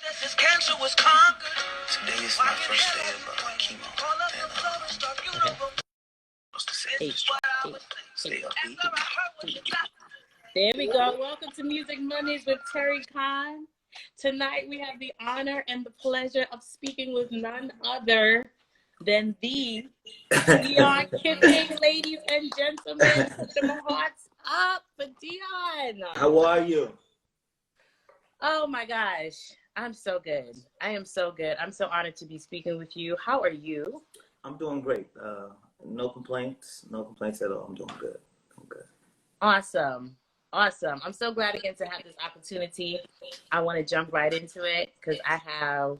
This cancer was conquered. Today is my first day of chemo. And what's to say? Stay upbeat. There we go. Welcome to Music Mondays with Terri Cann. Tonight we have the honor and the pleasure of speaking with none other than the Deon Kipping, ladies and gentlemen. Put them hearts up for Deon. How are you? Oh my gosh. I'm so good. I am so good. I'm so honored to be speaking with you. How are you? I'm doing great. No complaints. No complaints at all. I'm doing good. I'm good. Awesome. Awesome. I'm so glad again to have this opportunity. I want to jump right into it because I have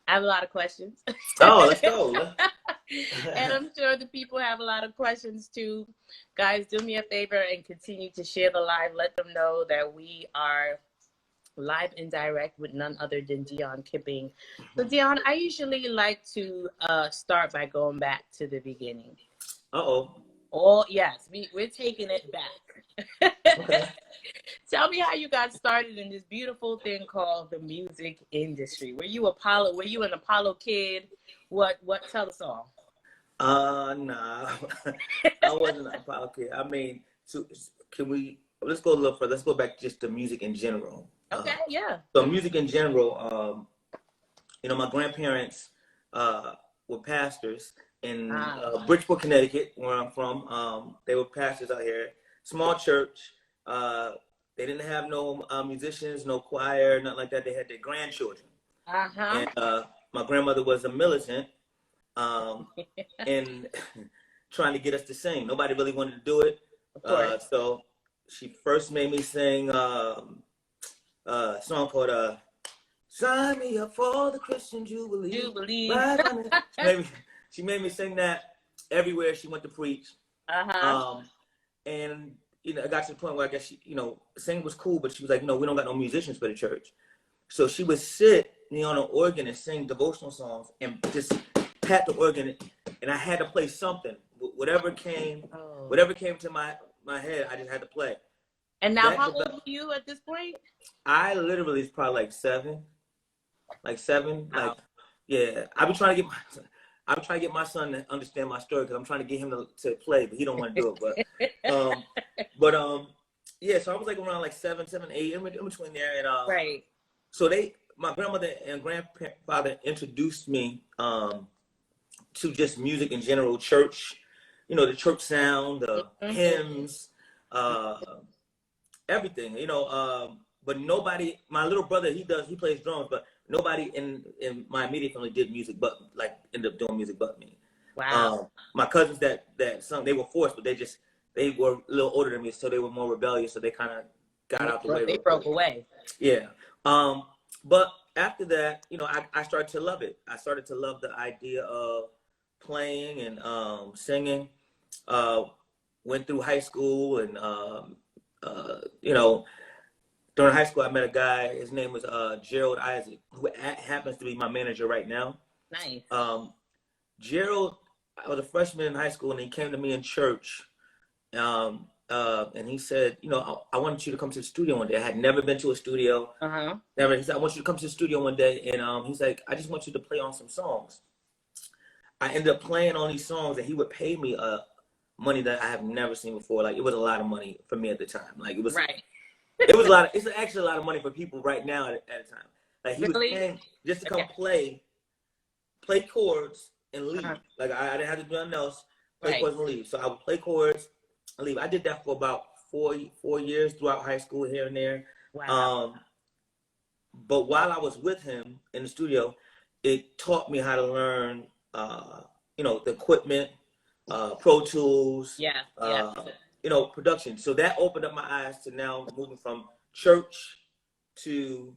a lot of questions. Oh, let's go. And I'm sure the people have a lot of questions too. Guys, do me a favor and continue to share the live. Let them know that we are live and direct with none other than Deon Kipping. So Deon, I usually like to start by going back to the beginning. Oh yes, we're taking it back. Okay. Tell me how you got started in this beautiful thing called the music industry. Were you an Apollo kid? What tell us all. Nah. I wasn't an Apollo kid. I mean, let's go a little further. Let's go back just to music in general. Okay, yeah. So music in general, my grandparents were pastors in Bridgeport, Connecticut, where I'm from. They were pastors out here. Small church. They didn't have no musicians, no choir, nothing like that. They had their grandchildren. And my grandmother was a militant and trying to get us to sing. Nobody really wanted to do it. So she first made me sing a song called Sign Me Up for the Christian Jubilee. She made me sing that everywhere she went to preach. And I got to the point where I guess she, singing was cool, but she was like, no, we don't got no musicians for the church. So she would sit on an organ and sing devotional songs and just pat the organ, and I had to play something. Whatever came to my head, I just had to play. And now, how old are you at this point? I literally is probably like seven. Wow. Yeah. I'm trying to get my son to understand my story because I'm trying to get him to play, but he don't want to do it. Yeah. So I was like around like 7, 8, in between there, and right. So my grandmother and grandfather introduced me to just music in general, church, the church sound, the hymns, everything, but nobody, my little brother, he plays drums, but nobody in my immediate family did music, but like ended up doing music but me. Wow. My cousins that sung, they were forced, but they were a little older than me, so they were more rebellious, so they kind of got out the way. They broke away. Yeah. But after that, I started to love it. I started to love the idea of playing and singing. Went through high school and during high school, I met a guy. His name was Gerald Isaac, who happens to be my manager right now. Nice. Gerald, I was a freshman in high school, and he came to me in church, and he said, I wanted you to come to the studio one day. I had never been to a studio. Never. He said, I want you to come to the studio one day, and he's like, I just want you to play on some songs. I ended up playing on these songs, and he would pay me money that I have never seen before. Like, it was a lot of money for me at the time. Like, it was right. It was a lot. It's actually a lot of money for people right now at a time. Like, he was paying just to come play chords and leave. Like, I didn't have to do nothing else. Play chords and leave. So I would play chords and leave. I did that for about four years throughout high school, here and there. Wow. But while I was with him in the studio, it taught me how to learn, the equipment, Pro Tools. Yeah. Production. So that opened up my eyes to now moving from church to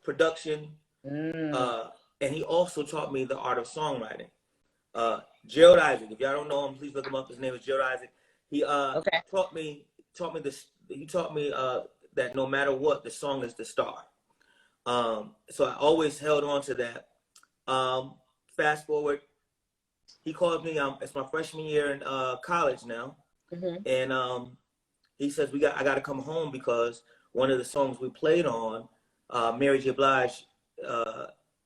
production. And he also taught me the art of songwriting. Gerald Isaac, if y'all don't know him, please look him up. His name is Gerald Isaac. He taught me this. He taught me that no matter what, the song is the star. So I always held on to that. Fast forward, he called me. It's my freshman year in college now. And he says, I got to come home because one of the songs we played on, Mary J. Blige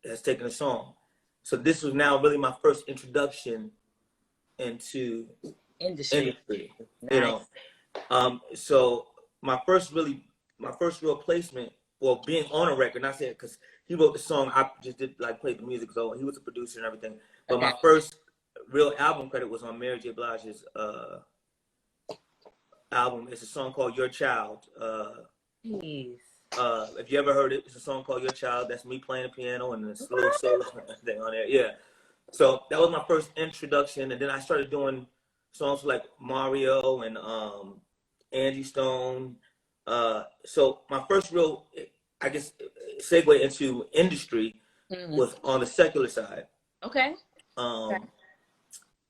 has taken the song. So this was now really my first introduction into industry. Nice. You know, so my first real placement, well, being on a record, not saying because he wrote the song, I just did like play the music, so he was a producer and everything. But my first real album credit was on Mary J. Blige's album. It's a song called Your Child. If you ever heard it, it's a song called Your Child. That's me playing the piano and this little solo thing on there. Yeah. So that was my first introduction, and then I started doing songs like Mario and Angie Stone. So my first real, I guess, segue into industry was on the secular side. Okay.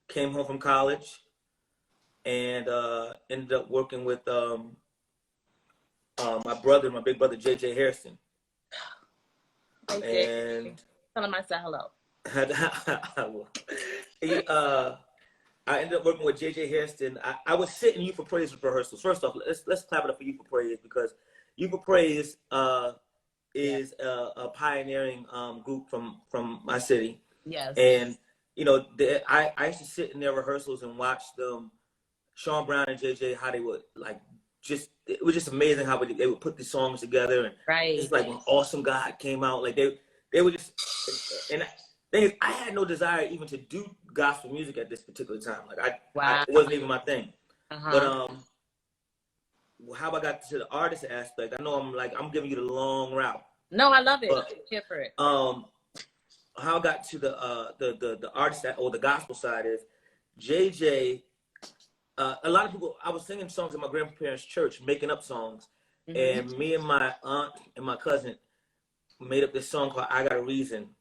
Came home from college and ended up working with my big brother, JJ Harrison. Okay. And tell him I said hello. I ended up working with JJ Harrison. I was sitting Youth for Praise rehearsals. First off, let's clap it up for Youth for Praise, because Youth for Praise is a pioneering group from my city. Yes. And you know, I used to sit in their rehearsals and watch them, Sean Brown and JJ, how they would like it was just amazing how they would put these songs together, and it's like when Awesome God came out, like they were just, and thing is, I had no desire even to do gospel music at this particular time. Like it wasn't even my thing. But how I got to the artist aspect, I know I'm giving you the long route. No, I love it. Here for it. How I got to the artist or the gospel side is JJ. A lot of people, I was singing songs in my grandparents' church, making up songs, and me and my aunt and my cousin made up this song called "I Got a Reason,"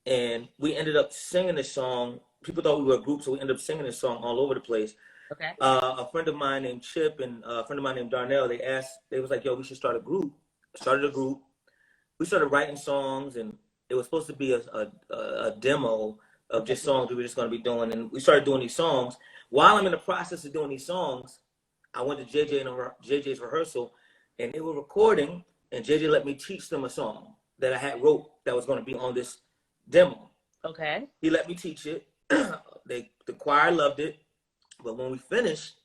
and we ended up singing this song. People thought we were a group, so we ended up singing this song all over the place. Okay. A friend of mine named Chip and a friend of mine named Darnell, they was like, "Yo, we should start a group." Started a group. We started writing songs, and it was supposed to be a demo of just songs we were just going to be doing, and we started doing these songs. While I'm in the process of doing these songs, I went to JJ's rehearsal, and they were recording, and JJ let me teach them a song that I had wrote that was going to be on this demo. Okay. He let me teach it. The choir loved it, but when we finished,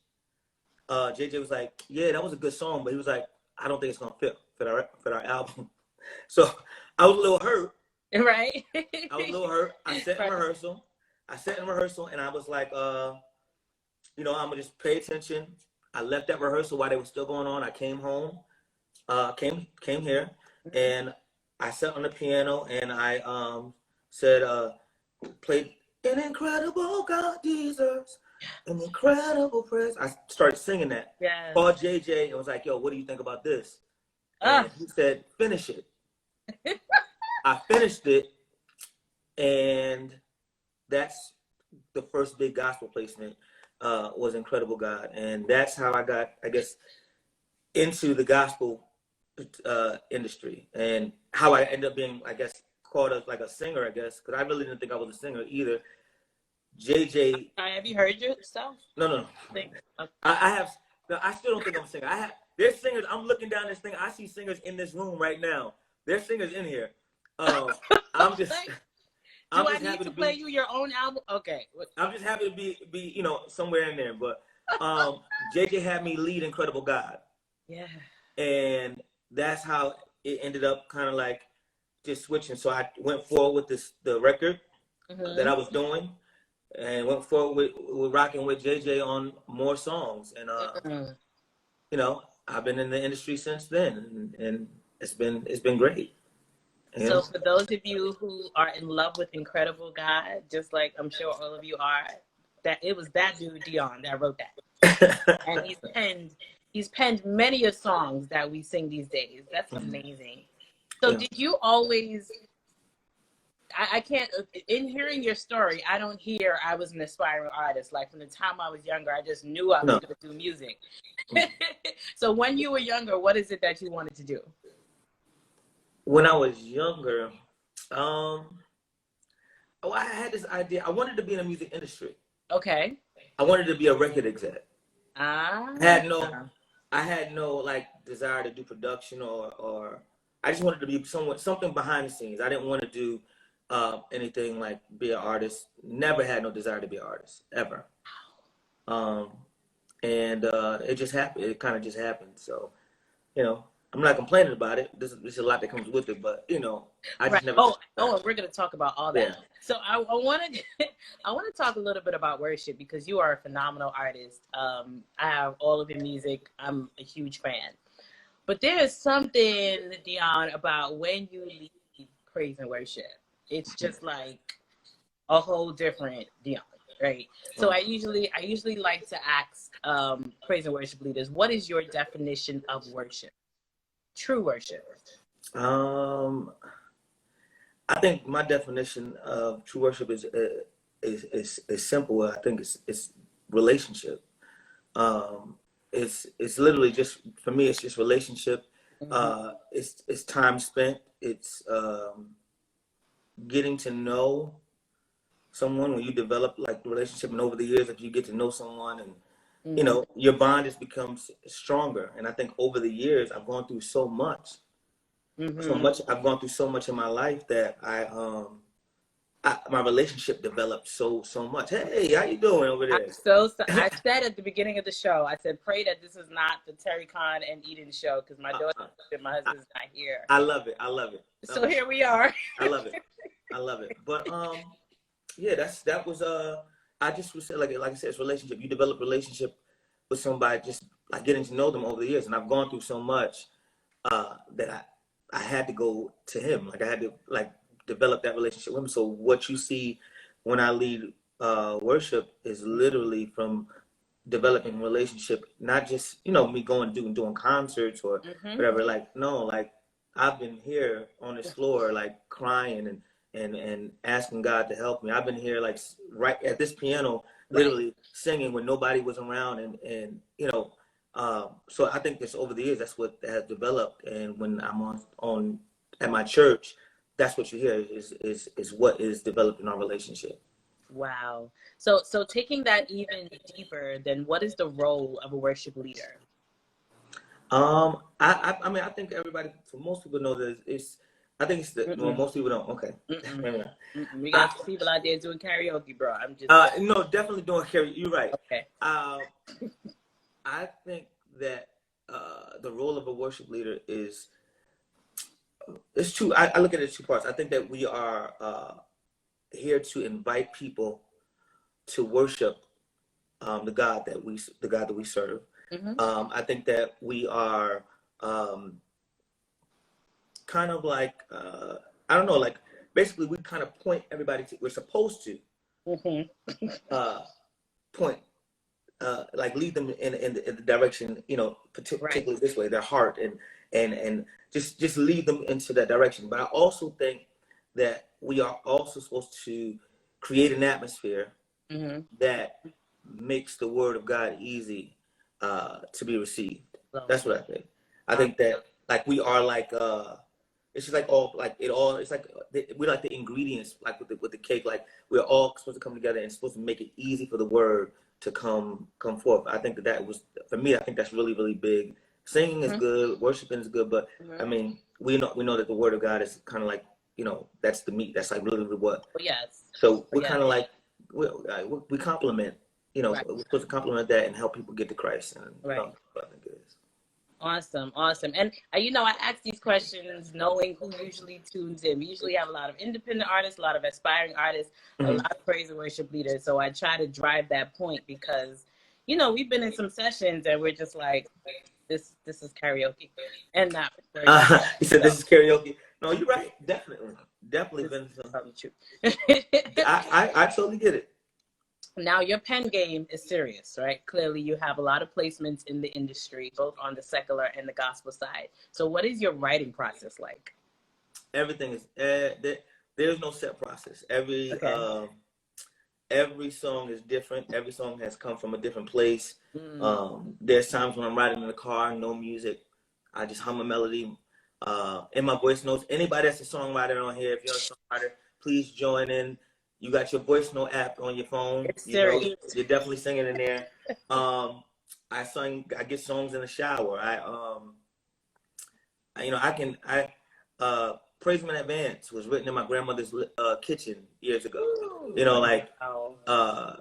JJ was like, "Yeah, that was a good song," but he was like, "I don't think it's going to fit our album." So I was a little hurt. Right. I was a little hurt. I sat in rehearsal, and I was like, you know, I'm gonna just pay attention. I left that rehearsal while they were still going on. I came home, came here, and I sat on the piano and I said, played "An Incredible God Deserves an Incredible Praise." I started singing that. Yeah. Called JJ and was like, "Yo, what do you think about this?" And he said, "Finish it." I finished it, and that's the first big gospel placement. Was Incredible God, and that's how I got, I guess, into the gospel industry, and how I ended up being, I guess, called like a singer, I guess, because I really didn't think I was a singer either. JJ, have you heard yourself? No. I have. No, I still don't think I'm a singer. There's singers. I'm looking down this thing. I see singers in this room right now. There's singers in here. I'm just. Do I need to play you your own album? Okay. I'm just happy to be you know, somewhere in there. But JJ had me lead Incredible God. Yeah. And that's how it ended up kind of like just switching. So I went forward with the record that I was doing, and went forward with rocking with JJ on more songs. And you know, I've been in the industry since then, and it's been great. Yeah. So for those of you who are in love with Incredible God, just like I'm sure all of you are, that it was that dude Deon that wrote that, and he's penned many of songs that we sing these days. That's amazing. So did you always? I can't. In hearing your story, I don't hear I was an aspiring artist. Like from the time I was younger, I just knew I was going to do music. So when you were younger, what is it that you wanted to do? When I was younger, I had this idea. I wanted to be in the music industry. Okay. I wanted to be a record exec. I had no like desire to do production or I just wanted to be something behind the scenes. I didn't want to do anything like be an artist. Never had no desire to be an artist ever. And it just happened. It kind of just happened. So, you know, I'm not complaining about it. There's a lot that comes with it, but you know, I just never. Oh, we're gonna talk about all that. Yeah. So I wanted I want to talk a little bit about worship because you are a phenomenal artist. I have all of your music. I'm a huge fan. But there is something, Deon, about when you lead praise and worship. It's just like a whole different Deon, right? So I usually like to ask praise and worship leaders, what is your definition of worship? True worship. I think my definition of true worship is simple. I think it's relationship. It's literally just, for me, it's just relationship. It's time spent. It's getting to know someone. When you develop like the relationship, and over the years, if you get to know someone, and you know, your bond just becomes stronger. And I think over the years, I've gone through so much. I've gone through so much in my life that my relationship developed so much. Hey, how you doing over there? I said at the beginning of the show, I said, pray that this is not the Terri, Cann, and Eden show, because my daughter and my husband's not here. I love it. So here we are. I love it. But yeah, that was I just would say, like I said, it's relationship. You develop relationship with somebody, just like getting to know them over the years. And I've gone through so much that I had to go to him. Like I had to like develop that relationship with him. So what you see when I lead worship is literally from developing relationship, not just, you know, me going doing concerts or whatever. Like, no, like I've been here on this floor, like crying and asking God to help me. I've been here like right at this piano, literally singing when nobody was around, and you know, so I think this over the years, that's what has developed. And when I'm on at my church, that's what you hear is what is developed in our relationship. Wow. So taking that even deeper, then what is the role of a worship leader? I mean, I think everybody, for most people know that well, most people don't. Okay. We got people out there doing karaoke, bro. I'm just no, definitely doing karaoke. You're right. Okay. I think that the role of a worship leader is, it's two. I look at it in two parts. I think that we are here to invite people to worship the God that we serve. I think that we are kind of like I don't know, like basically we kind of point everybody to, we're supposed to point like lead them in the direction, you know, particularly this way, their heart, and just lead them into that direction. But I also think that we are also supposed to create an atmosphere that makes the word of God easy to be received. That's what I think. I think that like we are like it's just like it's like we like the ingredients, like with the cake. Like we're all supposed to come together and supposed to make it easy for the word to come forth. I think that was, for me, I think that's really, really big. Singing is good, worshiping is good, but I mean, we know that the word of God is kind of like, you know, that's the meat. That's like literally what. Yes. So we're kind of like we complement. You know, we're supposed to complement that and help people get to Christ. And right. I think it is. Awesome. And you know, I ask these questions knowing who usually tunes in. We usually have a lot of independent artists, a lot of aspiring artists, a lot of praise and worship leaders. So I try to drive that point because, you know, we've been in some sessions and we're just like, this is karaoke, and not. He said this is karaoke. No, you're right. Definitely been some. Probably true. I totally get it. Now, your pen game is serious, right? Clearly, you have a lot of placements in the industry, both on the secular and the gospel side. So what is your writing process like? Everything is, there's no set process. Every song is different. Every song has come from a different place. There's times when I'm riding in the car, no music. I just hum a melody in my voice notes. Anybody that's a songwriter on here, if you're a songwriter, please join in. You got your voice note app on your phone. You're definitely singing in there. I get songs in the shower. I Praise Him in Advance was written in my grandmother's kitchen years ago. You know, like, I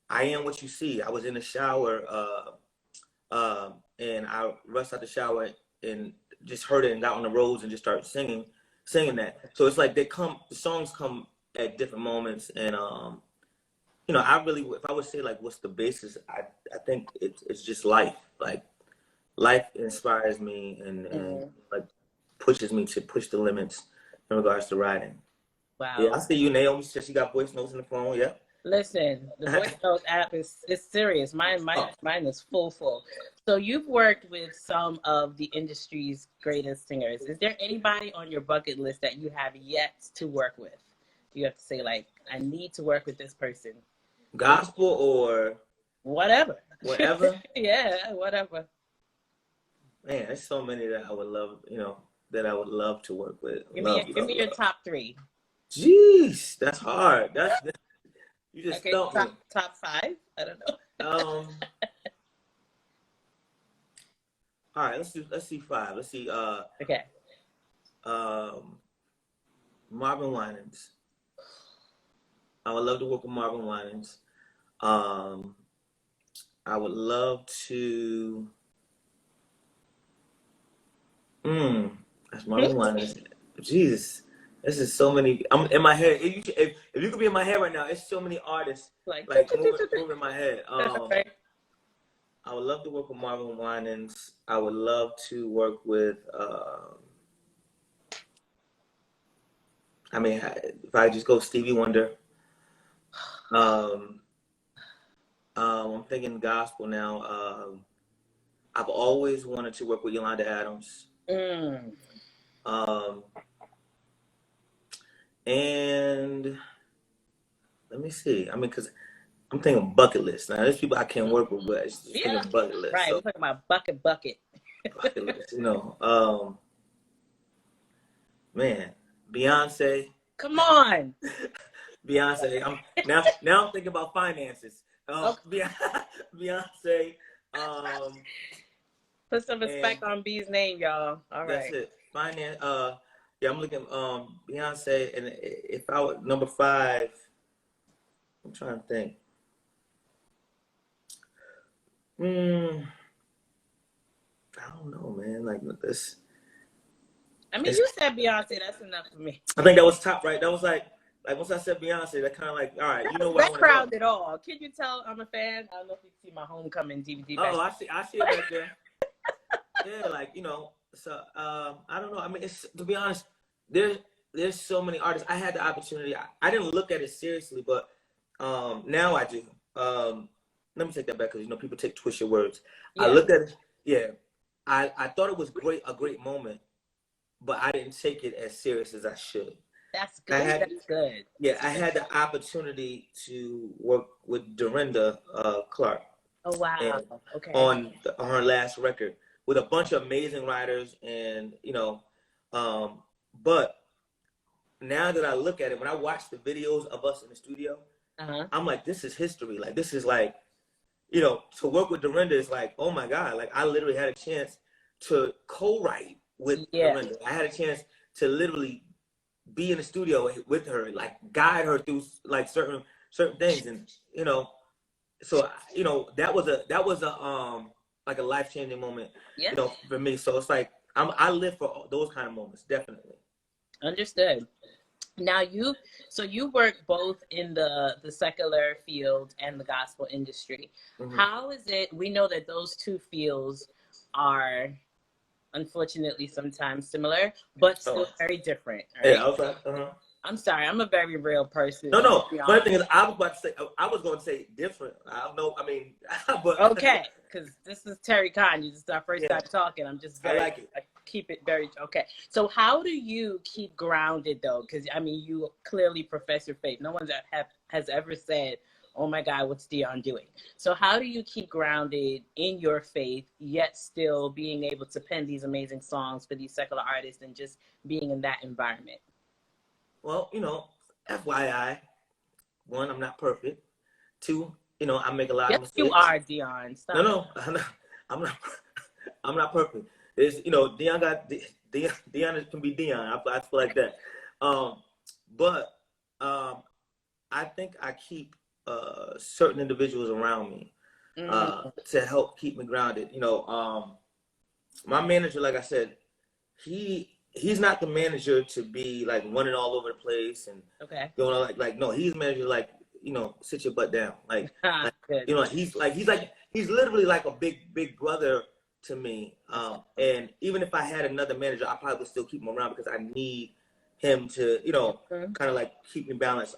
Am What You See. I was in the shower, and I rushed out the shower and just heard it and got on the roads and just started singing that. So it's like the songs come at different moments, and you know, if I would say like what's the basis, I think it's just life. Like life inspires me and like pushes me to push the limits in regards to writing. Wow. Yeah, I see you. Naomi said she got voice notes in the phone. Yeah. Listen, the voice note app is serious. Mine is full. So you've worked with some of the industry's greatest singers. Is there anybody on your bucket list that you have yet to work with? Do you have to say like, I need to work with this person? Gospel or whatever. Whatever. Yeah, whatever. Man, there's so many that I would love, you know, that I would love to work with. Give me your top 3. Jeez, that's hard. That's you just stumped me. Top 5? I don't know. All right, let's see 5. Let's see. Okay. Marvin Winans. I would love to work with Marvin Winans. I would love to. That's Marvin Winans. Jesus, this is so many. I'm in my head. If you could be in my head right now, it's so many artists like moving in my head. I would love to work with Marvin Winans. I would love to work with. I mean, if I just go Stevie Wonder. I'm thinking gospel now. I've always wanted to work with Yolanda Adams. And let me see. I mean, because I'm thinking bucket list. Now, there's people I can't work with, but it's just thinking bucket list. Right, so, we're talking about bucket. Bucket list, you know. Man, Beyonce. Come on. Beyonce. Now I'm thinking about finances. Beyonce. Put some respect on B's name, y'all. All right. That's it. Finance. Yeah, I'm looking Beyonce, and if I were number 5, I'm trying to think. I don't know, man. Like this. I mean, you said Beyonce. That's enough for me. I think that was top, right? That was like once I said Beyonce, that kind of like, all right, you know what? That crowd it all. Can you tell I'm a fan? I don't know if you see my Homecoming DVD. Oh, I see it right there. Yeah, like, you know. So I don't know. I mean, it's, to be honest, there's so many artists. I had the opportunity. I didn't look at it seriously, but now I do. Let me take that back because, you know, people twist your words. Yeah. I looked at it. Yeah, I thought it was a great moment, but I didn't take it as serious as I should. That's good. That's good. Yeah, I had the opportunity to work with Dorinda Clark. Oh wow! Okay. On her last record, with a bunch of amazing writers, and you know, but now that I look at it, when I watch the videos of us in the studio, I'm like, this is history. Like, this is like, you know, to work with Dorinda is like, oh my God, like I literally had a chance to co-write with Dorinda. I had a chance to literally be in the studio with her, like guide her through like certain things, and you know, so you know that was a like a life-changing moment, you know, for me. So it's like I live for those kind of moments, definitely. Understood. Now you work both in the secular field and the gospel industry. How is it? We know that those two fields are unfortunately sometimes similar, but still very different. Right? Yeah, okay. I'm sorry, I'm a very real person. No. But the thing is, I was going to say different. I don't know. I mean, but okay, because this is Terri Cann. You just first start talking. I'm just very. I like it. I keep it very okay. So how do you keep grounded though? Because I mean, you clearly profess your faith. No one has ever said, "Oh my God, what's Deon doing?" So how do you keep grounded in your faith, yet still being able to pen these amazing songs for these secular artists and just being in that environment? Well, you know, FYI, 1, I'm not perfect. 2, you know, I make a lot of mistakes. You are, Deon. Stop. No, I'm not perfect. There's, you know, Deon Deon can be Deon. I feel like that. But I think I keep certain individuals around me to help keep me grounded. You know, my manager, like I said, he's not the manager to be like running all over the place and going like no, he's manager like, you know, sit your butt down. Like you know, he's literally like a big brother to me. And even if I had another manager, I probably would still keep him around because I need him to, you know, kind of like keep me balanced.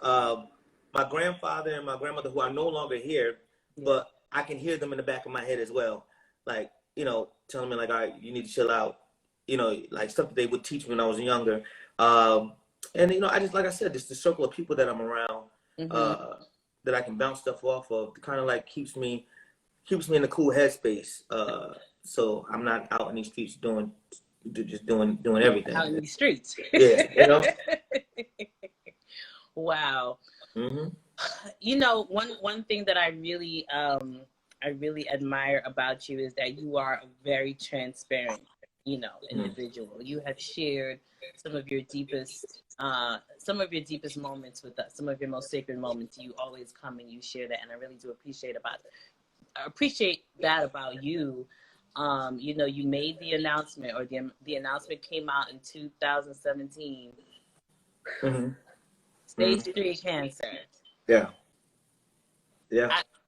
My grandfather and my grandmother, who are no longer here, but I can hear them in the back of my head as well. Like, you know, telling me like, all right, you need to chill out. You know, like stuff that they would teach me when I was younger. And, you know, I just, like I said, just the circle of people that I'm around that I can bounce stuff off of kind of like keeps me in a cool headspace. So I'm not out in these streets doing everything. Out in the streets. Yeah, you know? Wow. You know, one thing that I really admire about you is that you are a very transparent, you know, individual. You have shared some of your deepest moments with us, some of your most sacred moments. You always come and you share that, and I really do appreciate that about you. You know, you made the announcement, or the announcement came out in 2017. Stage 3 cancer. Yeah.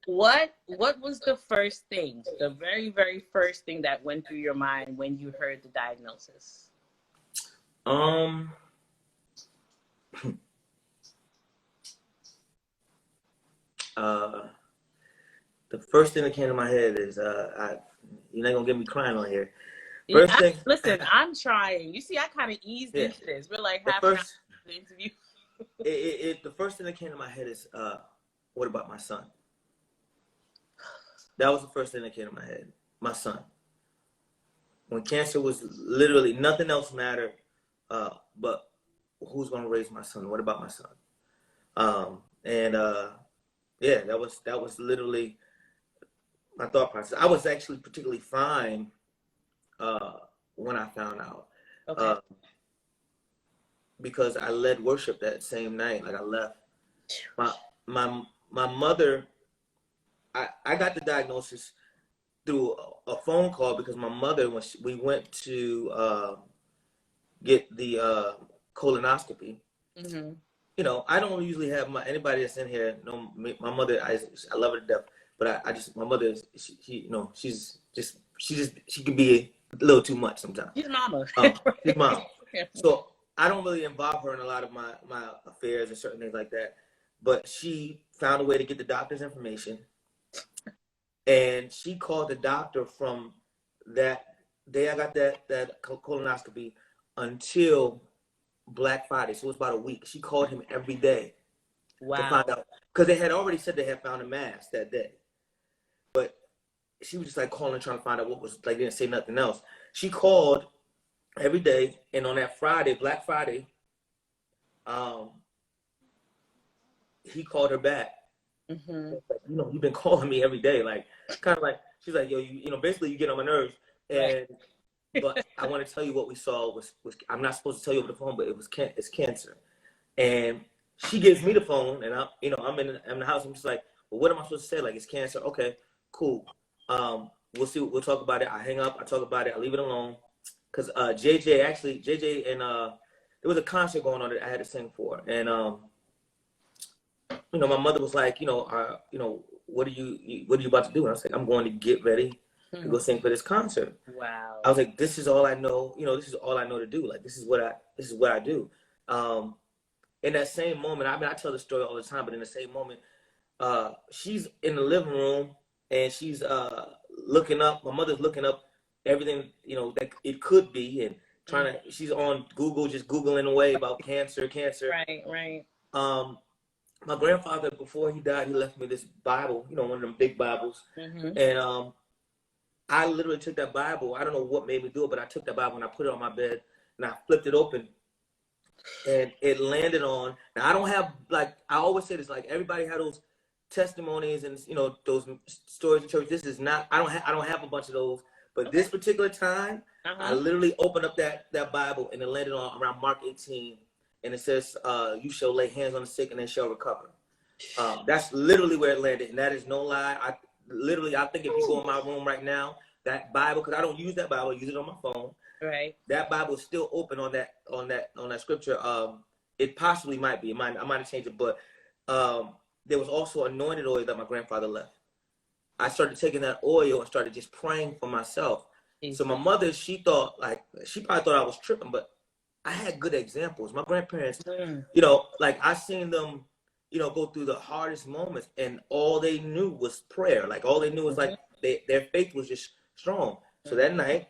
What was the first thing, the very, very first thing that went through your mind when you heard the diagnosis? The first thing that came to my head is, you're not gonna get me crying on here. First thing. Listen, I'm trying. You see, I kind of eased into this. We're like half an hour into the interview. The first thing that came to my head is, what about my son? That was the first thing that came to my head. My son. When cancer was literally nothing else mattered, but who's gonna raise my son? What about my son? Yeah, that was literally my thought process. I was actually particularly fine when I found out. Because I led worship that same night. Like I left my mother. I got the diagnosis through a phone call because my mother, when we went to get the colonoscopy. You know, I don't usually have anybody that's in here. No, my mother. I love her to death, but my mother. She can be a little too much sometimes. She's mama. She's mom. So I don't really involve her in a lot of my affairs and certain things like that. But she found a way to get the doctor's information. And she called the doctor from that day I got that colonoscopy until Black Friday. So it was about a week. She called him every day to find out. Because they had already said they had found a mass that day. But she was just like calling, trying to find out what was, like, didn't say nothing else. She called every day, and on that Friday, Black Friday, he called her back. Like, you know, you've been calling me every day, like, kind of like, she's like, yo, you know, basically you get on my nerves, and but I want to tell you what we saw was I'm not supposed to tell you over the phone, but it's cancer. And she gives me the phone, and I'm in the house. I'm just like, well, what am I supposed to say? Like, it's cancer. Okay, cool. We'll see. We'll talk about it. I hang up. I talk about it. I leave it alone. Cause JJ and there was a concert going on that I had to sing for, and you know, my mother was like, you know, what are you about to do? And I was like, I'm going to get ready to go sing for this concert. Wow. I was like, this is all I know. You know, this is all I know to do. Like, this is what I do. In that same moment, I mean, I tell the story all the time, but in the same moment, she's in the living room and she's looking up. My mother's looking up everything, you know, that it could be, and trying to. She's on Google, just Googling away about cancer. Right. My grandfather, before he died, he left me this Bible, you know, one of them big Bibles, and I literally took that Bible. I don't know what made me do it, but I took that Bible and I put it on my bed and I flipped it open, and it landed on. Now I don't have, like, I always say this, like, everybody had those testimonies and, you know, those stories in church. This is not. I don't have a bunch of those, But this particular time, I literally opened up that Bible and it landed on around Mark 18, and it says, "You shall lay hands on the sick and they shall recover." That's literally where it landed, and that is no lie. I think if you go in my room right now, that Bible, because I don't use that Bible, I use it on my phone. Right. That Bible is still open on that scripture. It possibly might be. I might have changed it, but there was also anointed oil that my grandfather left. I started taking that oil and started just praying for myself. So my mother, she probably thought I was tripping, but I had good examples. My grandparents, you know, like I seen them, you know, go through the hardest moments, and all they knew was prayer. Like all they knew was like their faith was just strong. So that night,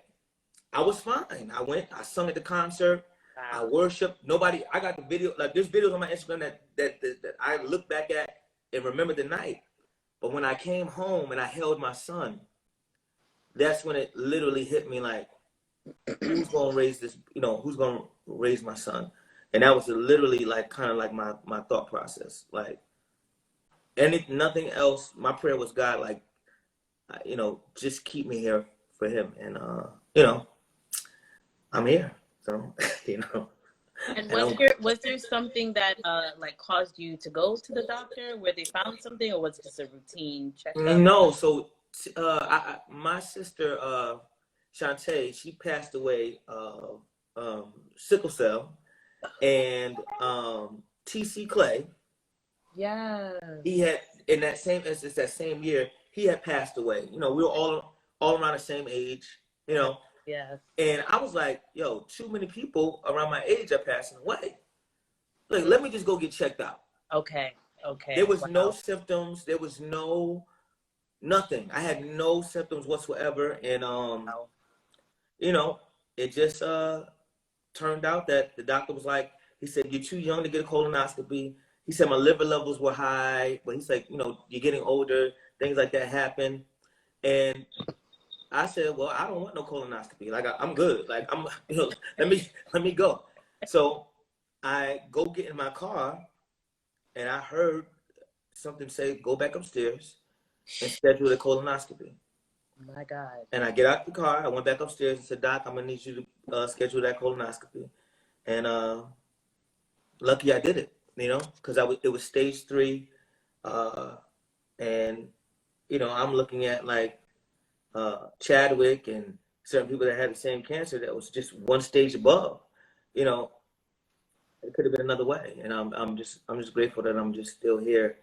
I was fine. I sung at the concert. I worshiped. I got the video. Like there's videos on my Instagram that I look back at and remember the night. But when I came home and I held my son, that's when it literally hit me like, who's gonna raise this? You know, who's gonna raise my son? And that was literally like kind of like my thought process. Like, nothing else. My prayer was, God, like, you know, just keep me here for him. And you know, I'm here. So, you know. And was there something that like caused you to go to the doctor where they found something, or was it just a routine checkup? No. So my sister Shantae, she passed away sickle cell, and TC Clay. Yeah. He had in that same year he had passed away. You know, we were all around the same age. You know. Yeah. And I was like, yo, too many people around my age are passing away. Look, let me just go get checked out. Okay. There was no symptoms. There was nothing. I had no symptoms whatsoever. And, you know, it just turned out that the doctor was like, he said, you're too young to get a colonoscopy. He said my liver levels were high. But he's like, you know, you're getting older. Things like that happen. And I said, well, I don't want no colonoscopy. Like, I'm good. Like, you know, let me go. So I go get in my car, and I heard something say, go back upstairs and schedule a colonoscopy. Oh my God. And I get out the car. I went back upstairs and said, Doc, I'm going to need you to schedule that colonoscopy. And lucky I did it, you know, because it was stage 3. And, you know, I'm looking at, like, Chadwick and certain people that had the same cancer that was just one stage above. You know, it could have been another way. And I'm just grateful that I'm just still here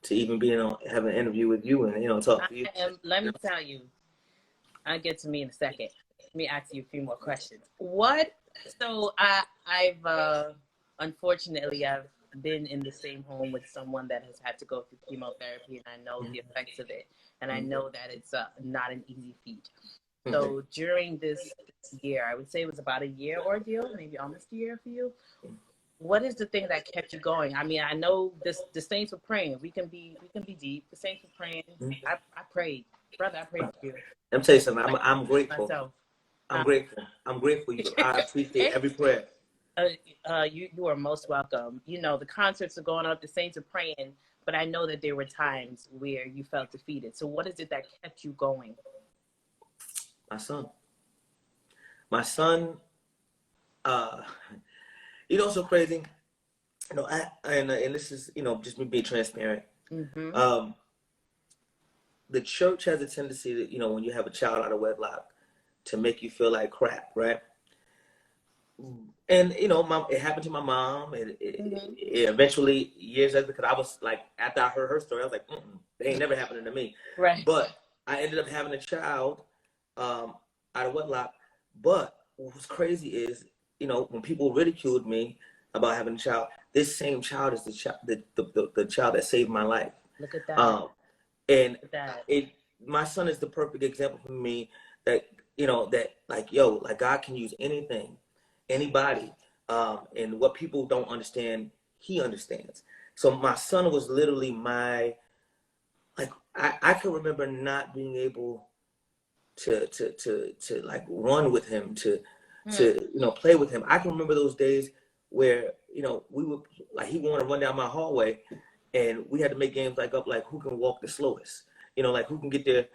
to even be have an interview with you and, you know, talk to you. Let me tell you, I'll get to me in a second. Let me ask you a few more questions. So I've unfortunately I've been in the same home with someone that has had to go through chemotherapy, and I know the effects of it, and I know that it's not an easy feat. So during this year, I would say it was about a year ordeal, maybe almost a year for you. What is the thing that kept you going? I mean, I know the saints were praying. We can be deep. The saints were praying. I prayed, brother. I prayed for you. Let me tell you something. I'm grateful. Myself. I'm grateful. I'm grateful. I appreciate every prayer. You are most welcome. You know, the concerts are going up, the saints are praying, but I know that there were times where you felt defeated. So what is it that kept you going? My son, you know, so crazy. You know, and this is, you know, just me being transparent. The church has a tendency to, you know, when you have a child out of wedlock, to make you feel like crap, right? And, you know, it happened to my mom. It eventually, years later, because I was like, after I heard her story, I was like, it ain't never happening to me. Right. But I ended up having a child out of wedlock. But what was crazy is, you know, when people ridiculed me about having a child, this same child is the child that saved my life. Look at that. And my son is the perfect example for me that, you know, that like, yo, like God can use anything, anybody, and what people don't understand, he understands. So my son was literally I can remember not being able to like run with him, to you know, play with him. I can remember those days where, you know, we would, like, he wanted to run down my hallway, and we had to make games like who can walk the slowest, you know, like who can get there,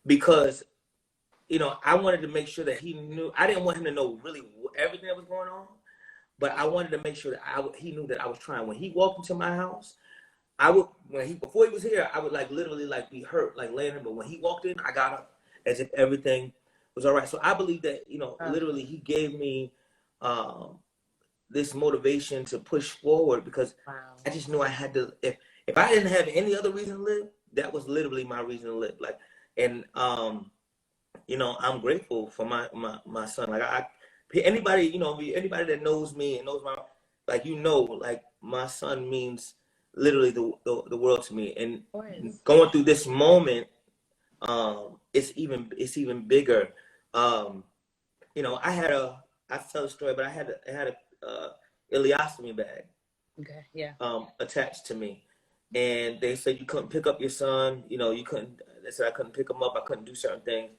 because you know, I wanted to make sure that he knew. I didn't want him to know really everything that was going on, but I wanted to make sure that he knew that I was trying. When he walked into my house, I would, before he was here, I would like literally like be hurt, like laying there. But when he walked in, I got up as if everything was all right. So I believe that, you know, literally he gave me this motivation to push forward, because I just knew I had to. If I didn't have any other reason to live, that was literally my reason to live. Like, and you know, I'm grateful for my son. Like anybody, you know, anybody that knows me and knows my, like, you know, like my son means literally the world to me. And going through this moment, it's even bigger. You know, I tell the story, but I had a ileostomy bag. Okay, yeah. Attached to me, and they said you couldn't pick up your son. You know, you couldn't. They said I couldn't pick him up. I couldn't do certain things.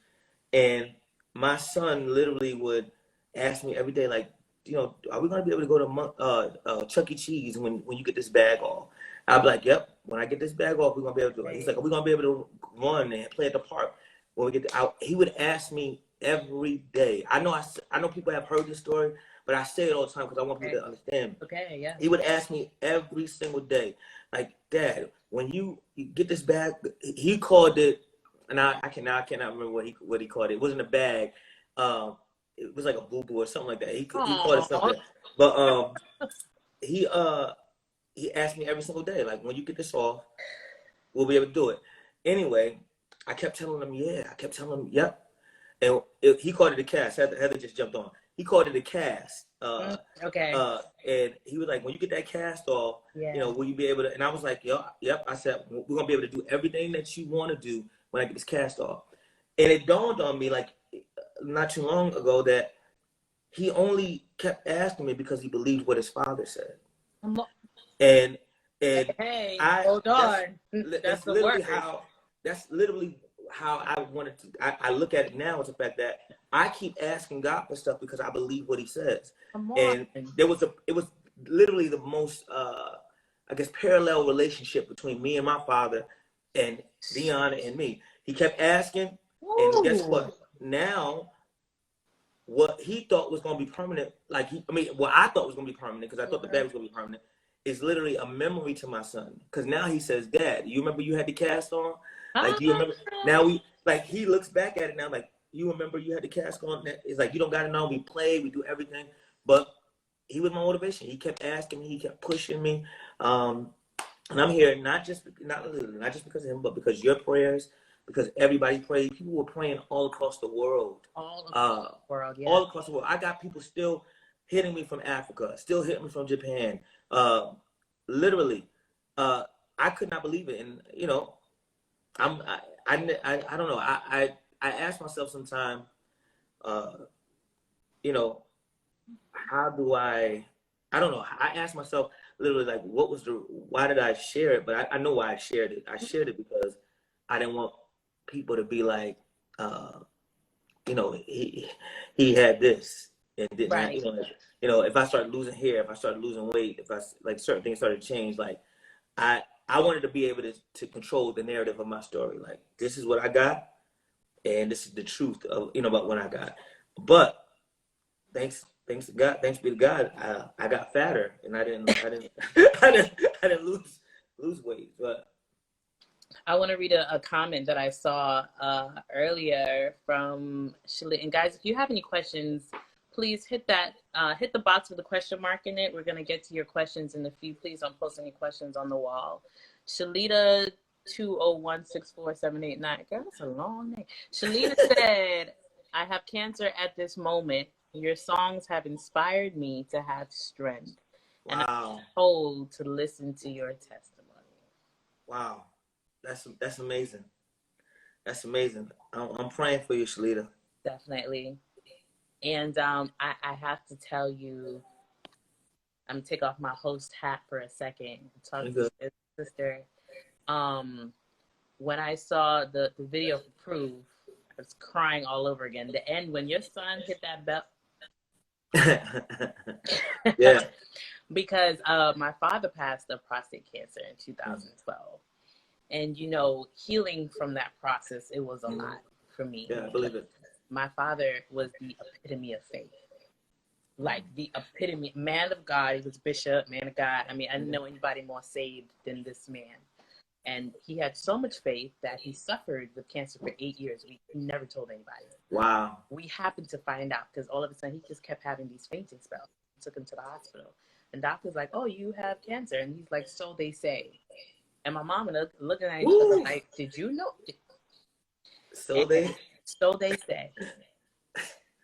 And my son literally would ask me every day, like, you know, are we gonna be able to go to Chuck E. Cheese when you get this bag off? I'd be like, yep. When I get this bag off, we're gonna be able to do it. He's like, are we gonna be able to run and play at the park when we get out? He would ask me every day. I know people have heard this story, but I say it all the time because I want people to understand. Okay, yeah. He would ask me every single day, like, Dad, when you get this bag, he called it, and I cannot remember what he called it. It wasn't a bag. It was like a boo-boo or something like that. He called it something. But he asked me every single day, like, when you get this off, we'll be able to do it. Anyway, I kept telling him, yeah. I kept telling him, yep. And he called it a cast. Heather just jumped on. He called it a cast. Okay. And he was like, when you get that cast off, you know, will you be able to? And I was like, yep. I said, we're gonna be able to do everything that you want to do when I get this cast off. And it dawned on me, like, not too long ago, that he only kept asking me because he believed what his father said. And hey, hold on. That's literally how. That's literally how I wanted to. I look at it now as the fact that I keep asking God for stuff because I believe what He says. And it was literally the most, I guess, parallel relationship between me and my father, and Deon and me. He kept asking, and guess what? Now, what he thought was going to be permanent, what I thought was going to be permanent, because I thought the bag was going to be permanent, is literally a memory to my son. Because now he says, Dad, you remember you had the cast on? Like, do you remember? Now he looks back at it now, like, you remember you had the cast on? It's like, you don't got to know. We play, we do everything. But he was my motivation. He kept asking me, he kept pushing me. And I'm here not just because of him, but because your prayers, because everybody prayed. People were praying all across the world. All across the world, yeah. All across the world. I got people still hitting me from Africa, still hitting me from Japan. Literally, I could not believe it. And, you know, I don't know. I ask myself sometimes, you know, how do I don't know. I ask myself literally, like, why did I share it? But I know why I shared it. I shared it because I didn't want people to be like, you know, he had this and didn't. Right. You know, if I started losing hair, if I started losing weight, if I, like, certain things started to change, like, I wanted to be able to control the narrative of my story. Like, this is what I got, and this is the truth of, you know, about what I got. But thanks to God, thanks be to God, I got fatter, and I didn't I didn't lose weight. But I want to read a comment that I saw earlier from Shalita. And guys, if you have any questions, please hit the box with a question mark in it. We're going to get to your questions in a few. Please don't post any questions on the wall. Shalita 201-64789. Girl, that's a long name. Shalita said, I have cancer at this moment. Your songs have inspired me to have strength. Wow. And I'm told to listen to your testimony. Wow. That's amazing. That's amazing. I'm praying for you, Shalita. Definitely. And I have to tell you, I'm gonna take off my host hat for a second and talk to your sister. When I saw the video for Proof, I was crying all over again. The end when your son hit that belt. Yeah. Because my father passed of prostate cancer in 2012. And, you know, healing from that process, it was a lot for me. Yeah, I believe it. my father was the epitome of faith. Like the epitome, man of God. He was bishop, man of God. I mean, I didn't know anybody more saved than this man. And he had so much faith that he suffered with cancer for 8 years. We never told anybody. Wow. We happened to find out because all of a sudden he just kept having these fainting spells. We took him to the hospital. And doctor's like, oh, you have cancer. And he's like, so they say. And my mom and looking at each other like, did you know? So they say.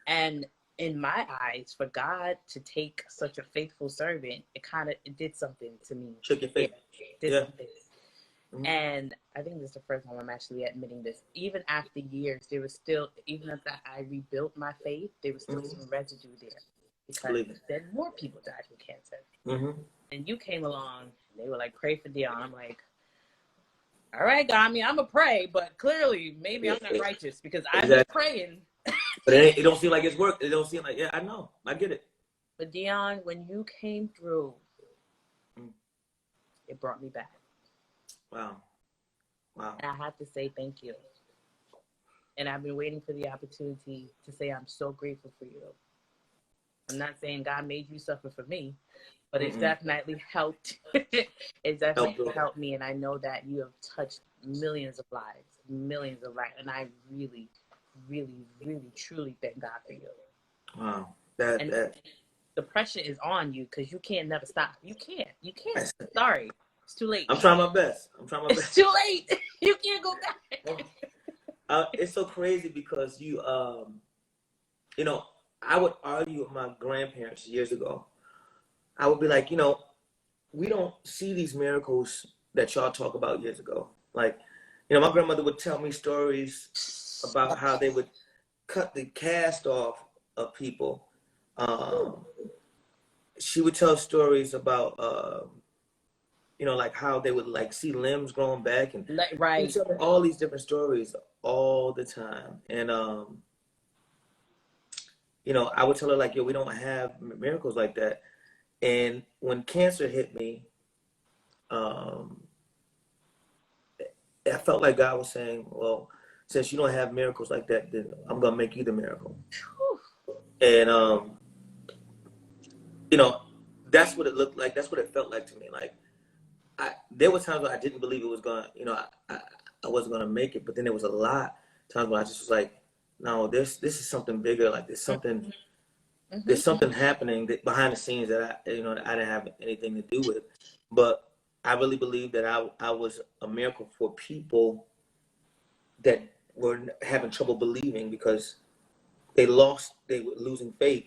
And in my eyes, for God to take such a faithful servant, it did something to me. Shook your faith. It did something. Mm-hmm. And I think this is the first time I'm actually admitting this. Even after years, there was still, even after I rebuilt my faith, there was still some residue there. Because then more people died from cancer. Mm-hmm. And you came along, and they were like, pray for Deon. I'm like, all right, God, I mean, I'm going to pray, but clearly, maybe I'm not righteous because I've been praying. But it don't seem like it's worked. It don't seem like, I know. I get it. But Deon, when you came through, it brought me back. Wow. And I have to say thank you. And I've been waiting for the opportunity to say I'm so grateful for you. I'm not saying God made you suffer for me, but it's definitely helped. It's definitely helped me. And I know that you have touched millions of lives. And I really, really, really, truly thank God for you. Wow. The pressure is on you because you can't never stop. You can't. Sorry. It's too late. I'm trying my best. It's too late. You can't go back. It's so crazy because you know, I would argue with my grandparents years ago. I would be like, you know, we don't see these miracles that y'all talk about years ago. Like, you know, my grandmother would tell me stories about how they would cut the cast off of people. She would tell stories about, you know, like how they would like see limbs growing back and right. All these different stories all the time. And, you know, I would tell her like, yo, we don't have miracles like that. And when cancer hit me, I felt like God was saying, well, since you don't have miracles like that, then I'm going to make you the miracle. And, you know, that's what it looked like. That's what it felt like to me. Like, there were times where I didn't believe it was going to, you know, I wasn't going to make it. But then there was a lot of times when I just was like, no, this is something bigger. Like there's something happening behind the scenes that I didn't have anything to do with. But I really believe that I was a miracle for people that were having trouble believing because they were losing faith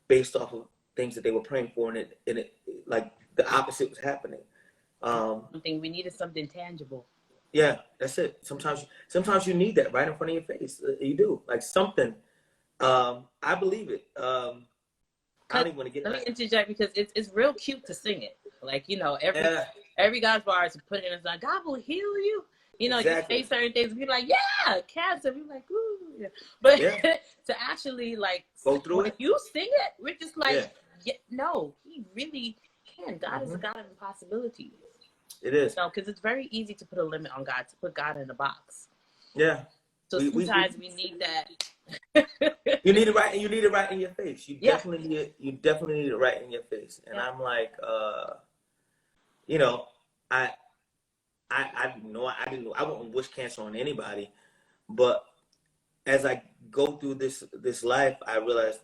based off of things that they were praying for, and it like the opposite was happening. I think we needed something tangible. Yeah, that's it. Sometimes you need that right in front of your face. You do, like something. I believe it. I don't even want to get. Let me interject because it's real cute to sing it. Like, you know, every God's bars you put it in, it's like God will heal you. You know, exactly. You say certain things, and be like, yeah, cancer. Be like, ooh, yeah. But to actually like go through it, you sing it, we're just like, no, he really can. God is a God of impossibilities. It is. No, because it's very easy to put a limit on God, to put God in a box. Yeah. So sometimes we need that. You need it right, and you need it right in your face. You definitely need it. You definitely need it right in your face. And I'm like, you know, I wouldn't wish cancer on anybody, but as I go through this life, I realize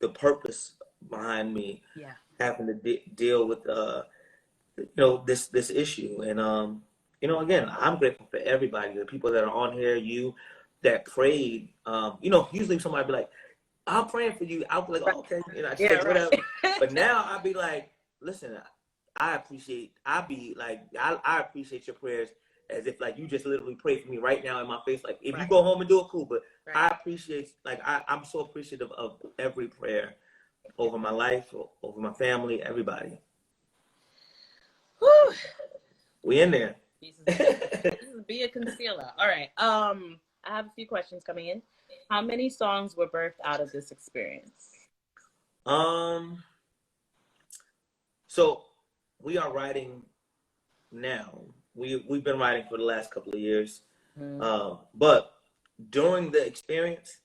the purpose behind me having to deal with you know, this issue. And you know, again, I'm grateful for everybody, the people that are on here, you that prayed. You know, usually somebody be like, I'm praying for you. I'll be like, oh, okay, you know, I just whatever. But now I'll be like, listen, I appreciate your prayers as if like you just literally prayed for me right now in my face. Like if you go home and do it, cool. But I appreciate, like I'm so appreciative of every prayer over my life, over my family, everybody. Whew. We in there. This is be a concealer. All right. I have a few questions coming in. How many songs were birthed out of this experience? So we are writing now. We've been writing for the last couple of years. But during the experience,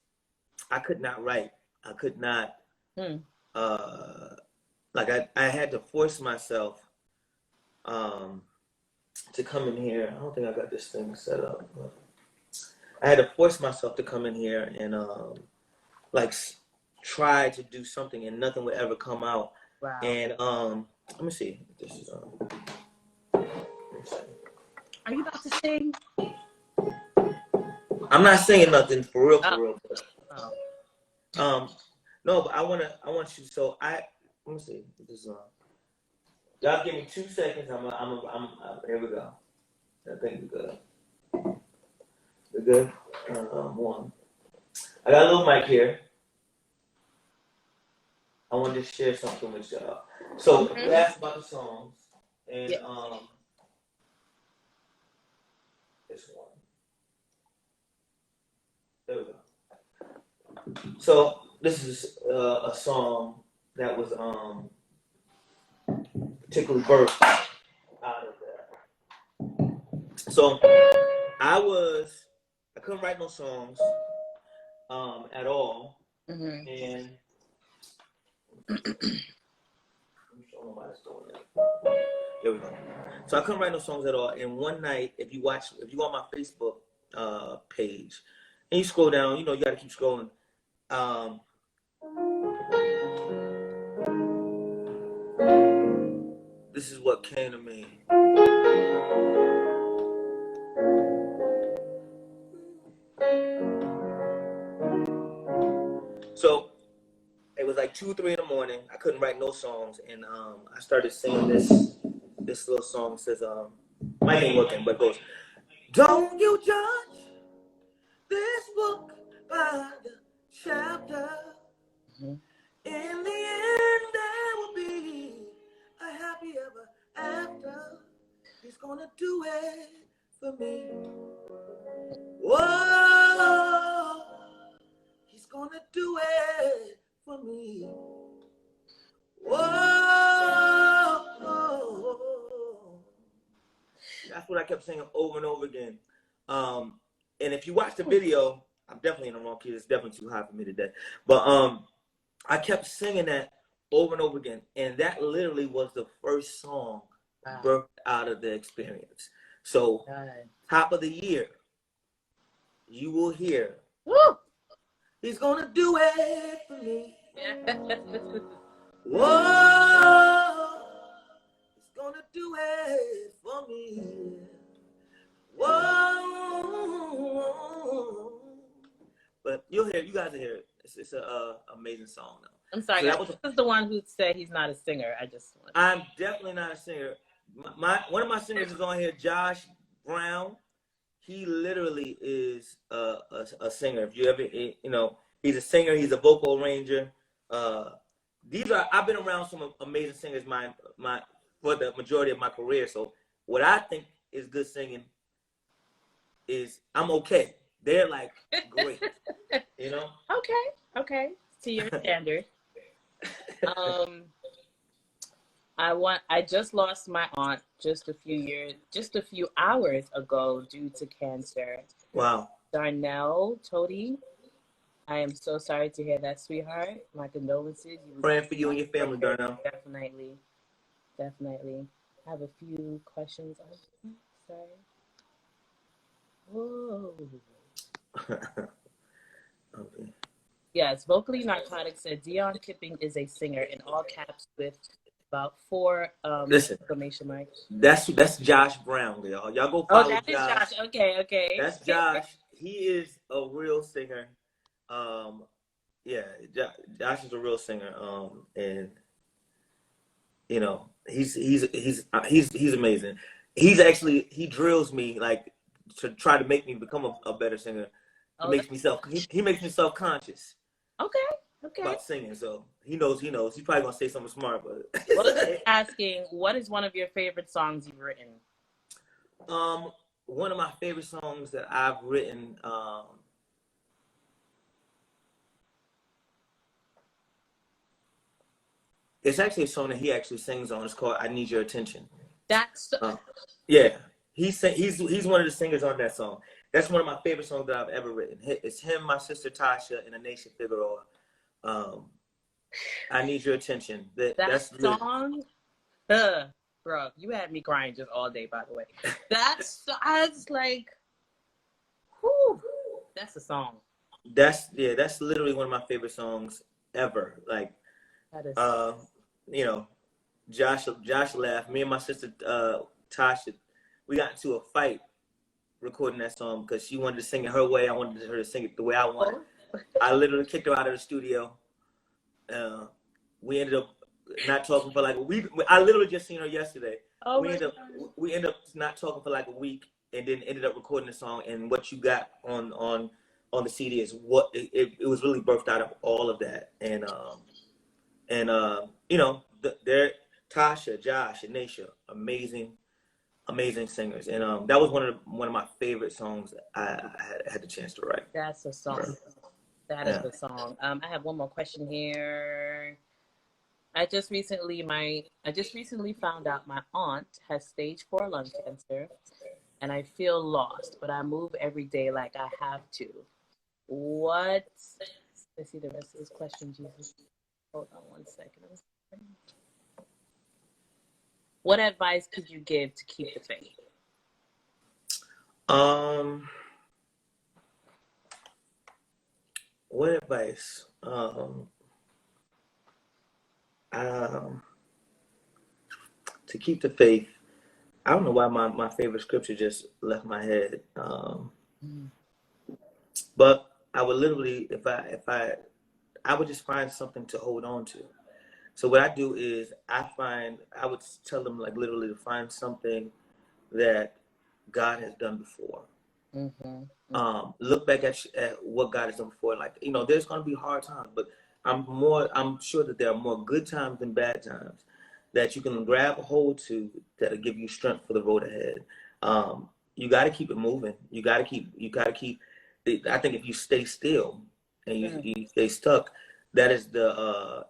I could not write. I could not. Like I had to force myself to come in here. I don't think I got this thing set up. But I had to force myself to come in here and like try to do something, and nothing would ever come out. Wow. And let me see. This is Are you about to sing? I'm not singing nothing for real, for real. Oh. No, but I want you. So let me see. This is y'all give me 2 seconds. Here we go. I think we're good. We're good. One. I got a little mic here. I want to share something with y'all. So you asked about the songs, and this one. There we go. So this is a song that was particularly birthed out of that. So I couldn't write no songs at all, and here we go. So I couldn't write no songs at all. And one night, if you go on my Facebook page and you scroll down, you got to keep scrolling. This is what came to me. So it was like 2 or 3 in the morning. I couldn't write no songs, and I started singing this little song. It says, mic ain't working, but it goes, "Don't you judge this book by the chapter. In the end, there will be a happy ever after. He's gonna do it for me. Whoa, he's gonna do it for me. Whoa." That's what I kept singing over and over again. And if you watch the video, I'm definitely in the wrong key. It's definitely too high for me today. But I kept singing that over and over again. And that literally was the first song birthed out of the experience. So top of the year, you will hear, "Woo! He's gonna do it for me. Whoa, he's gonna do it for me. Whoa." But you guys will hear it. It's an amazing song, though. I'm sorry, so this is the one who said he's not a singer. I'm definitely not a singer. One of my singers is on here, Josh Brown. He literally is a singer. If you ever, he's a singer. He's a vocal arranger. I've been around some amazing singers for the majority of my career. So what I think is good singing is I'm okay. They're like great, Okay. To your standard. I just lost my aunt just a few hours ago due to cancer. Wow. Darnell Tody, I am so sorry to hear that, sweetheart. My condolences. Praying for you and your family, Darnell. Definitely. I have a few questions. Sorry. Whoa. Okay. Yes, Vocally Narcotic said Deon Kipping is a singer in all caps with about 4 exclamation marks. That's Josh Brown, y'all. Y'all go follow Josh. Is Josh. Okay. That's Josh. He is a real singer. Josh is a real singer. And he's amazing. He drills me like to try to make me become a better singer. He makes me self-conscious. Okay. About singing, so he knows. He's probably gonna say something smart, but asking, what is one of your favorite songs you've written? One of my favorite songs that I've written, it's actually a song that he actually sings on. It's called "I Need Your Attention." That's yeah. He's one of the singers on that song, That's one of my favorite songs that I've ever written. It's him, my sister Tasha, and Anisha Figueroa. I Need Your Attention. That's song, bro, you had me crying just all day, by the way. I was like, whew, that's a song. That's literally one of my favorite songs ever. Like, you know, Josh laughed. Me and my sister Tasha, we got into a fight recording that song because she wanted to sing it her way. I wanted her to sing it the way I wanted. I literally kicked her out of the studio. We ended up not talking for like a week. I literally just seen her yesterday. We ended up not talking for like a week, and then ended up recording the song. And what you got on the CD is what it was really birthed out of all of that. And you know, they're Tasha, Josh, and Naisha, amazing singers. And that was one of my favorite songs I had the chance to write. That's a song. That is a song. I have one more question here. I just recently found out my aunt has stage 4 lung cancer, and I feel lost, but I move every day like I have to. Let's see the rest of this question, Jesus. Hold on one second. What advice could you give to keep the faith? What advice? To keep the faith. I don't know why my favorite scripture just left my head. But I would literally, if I would just find something to hold on to. So what I do is I would tell them like literally to find something that God has done before. Look back at what God has done before. Like, you know, there's going to be hard times, but I'm sure that there are more good times than bad times that you can grab a hold to that'll give you strength for the road ahead. You got to keep it moving. You got to keep. I think if you stay still and you stay stuck, that is the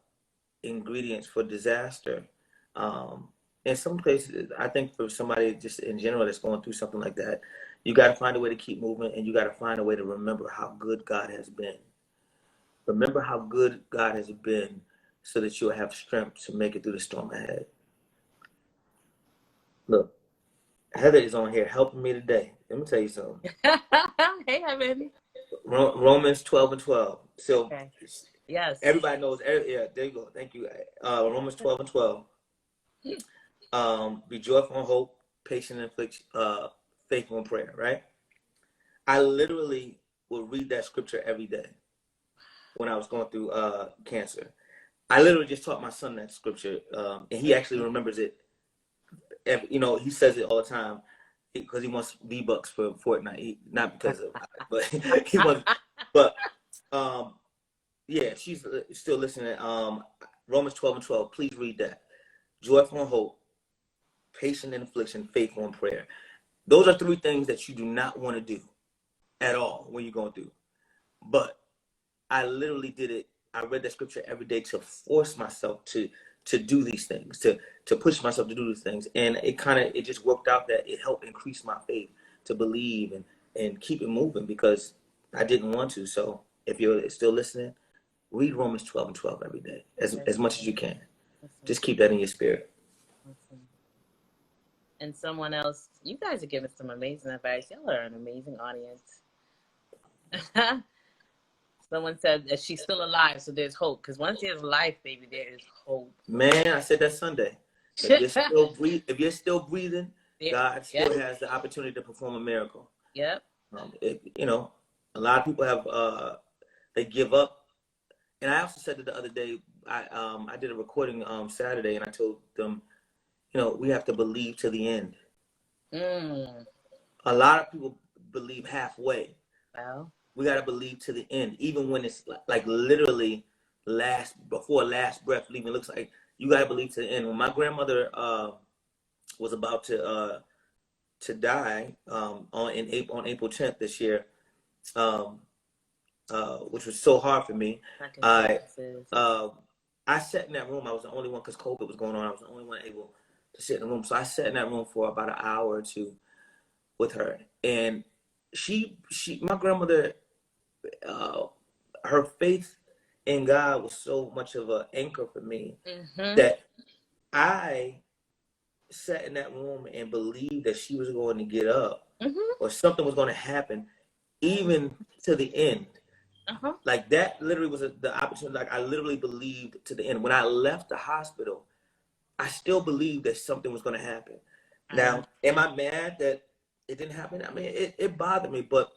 ingredients for disaster. In some places, I think for somebody just in general that's going through something like that, you got to find a way to keep moving, and you got to find a way to remember how good God has been. Remember how good God has been so that you'll have strength to make it through the storm ahead. Look, Heather is on here helping me today. Let me tell you something. Hey, Heaven. Romans 12:12. So, yes, everybody knows. Yeah, there you go. Thank you. Romans 12:12. Be joyful in hope, patient in faithful in prayer. Right. I literally will read that scripture every day when I was going through cancer. I literally just taught my son that scripture, and he actually remembers it. You know, he says it all the time because he wants V-Bucks for Fortnite. Not because of, but he wants. But yeah, she's still listening. Romans 12:12. Please read that. Joyful in hope, patient in affliction, faithful in prayer. Those are 3 things that you do not want to do at all when you're going through. But I literally did it. I read that scripture every day to force myself to do these things, to push myself to do these things. And it just worked out that it helped increase my faith to believe and keep it moving because I didn't want to. So if you're still listening, read Romans 12:12 every day as much as you can. Just keep that in your spirit. And someone else, you guys are giving some amazing advice. Y'all are an amazing audience. Someone said that she's still alive, so there's hope. Because once there's life, baby, there is hope. Man, I said that Sunday. If you're still breathing, God still has the opportunity to perform a miracle. Yep. You know, a lot of people have they give up. And I also said that the other day. I did a recording Saturday, and I told them, you know, we have to believe to the end. A lot of people believe halfway. Well, we got to believe to the end, even when it's like literally before last breath leaving. It looks like you got to believe to the end. When my grandmother was about to die on April 10th this year, which was so hard for me, I sat in that room. I was the only one because COVID was going on. I was the only one able to sit in the room. So I sat in that room for about an hour or two with her, and my grandmother, her faith in God was so much of an anchor for me that I sat in that room and believed that she was going to get up or something was going to happen, even to the end. Like that literally was the opportunity. Like I literally believed to the end. When I left the hospital, I still believed that something was going to happen. Now, am I mad that it didn't happen? I mean, it bothered me, but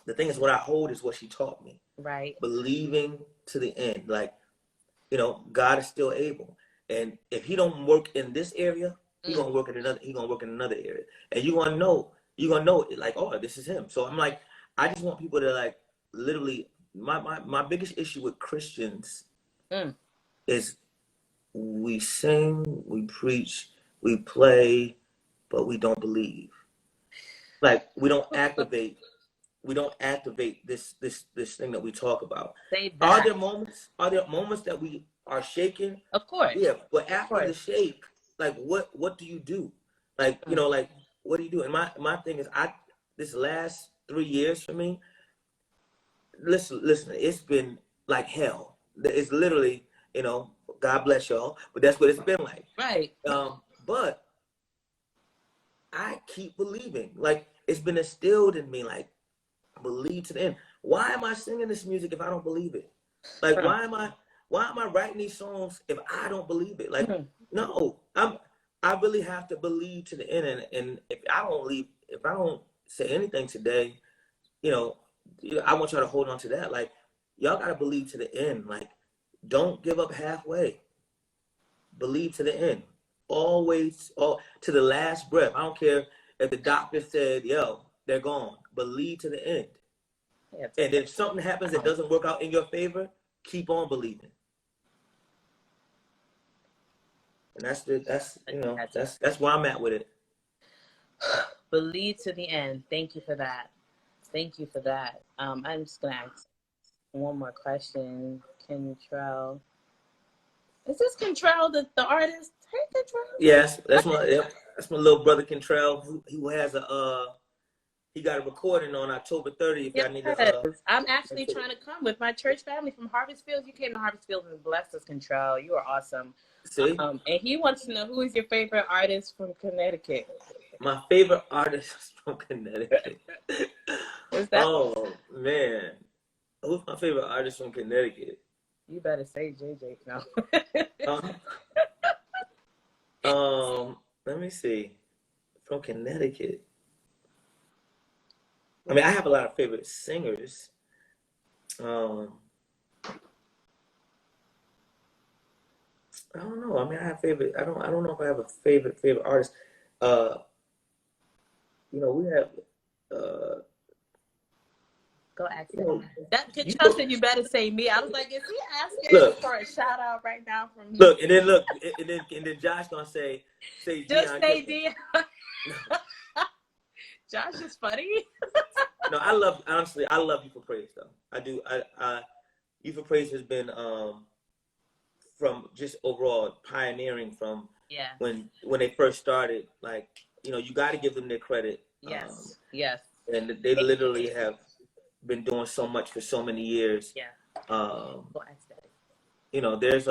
the thing is, what I hold is what she taught me. Right. Believing to the end. Like, you know, God is still able. And if he don't work in this area, he gonna work in another area. And you're gonna know like, oh, this is him. So I'm like, I just want people to like literally my biggest issue with Christians is we sing, we preach, we play, but we don't believe. Like we don't activate this thing that we talk about. Are there moments that we are shaking? Of course. Yeah, but after the shake, like what do you do? Like, you know, like what do you do? And my thing is this last 3 years for me, listen, it's been like hell. It's literally, you know, God bless y'all, but that's what it's been like. Right. But I keep believing. Like it's been instilled in me, like believe to the end. Why am I singing this music if I don't believe it? Like why am I writing these songs if I don't believe it? Like no, I really have to believe to the end. And if I don't say anything today, you know, I want y'all to hold on to that. Like y'all gotta believe to the end. Like don't give up halfway. Believe to the end. Always, to the last breath. I don't care if the doctor said, yo, they're gone. Believe to the end. And if something happens that doesn't work out in your favor, keep on believing. And that's where I'm at with it. Believe to the end. Thank you for that. I'm just gonna ask one more question. Cantrell. Is this Cantrell the artist? Hey, Cantrell. Yes, that's my little brother Cantrell who has he got a recording on October 30th. Yes. I need to, I'm actually trying to come with my church family from Harvestfield. You came to Harvestfield and blessed us, Cantrell. You are awesome. See? And he wants to know, who is your favorite artist from Connecticut? My favorite artist from Connecticut. Oh man, who's my favorite artist from Connecticut? You better say JJ. No. Let me see. From Connecticut. I mean, I have a lot of favorite singers. I don't know. I mean, I have favorite. I don't know if I have a favorite artist. You know, we have. Go ask him. That Cantrell said you better say me. I was like, is he asking for a shout out right now from me? And then Josh gonna say just Deon say Kipping. Deon. Josh is funny. No, honestly, I love You for Praise though. I do. You for Praise has been from just overall pioneering from when they first started. Like, you know, you got to give them their credit. Yes. And they literally have been doing so much for so many years. You know, there's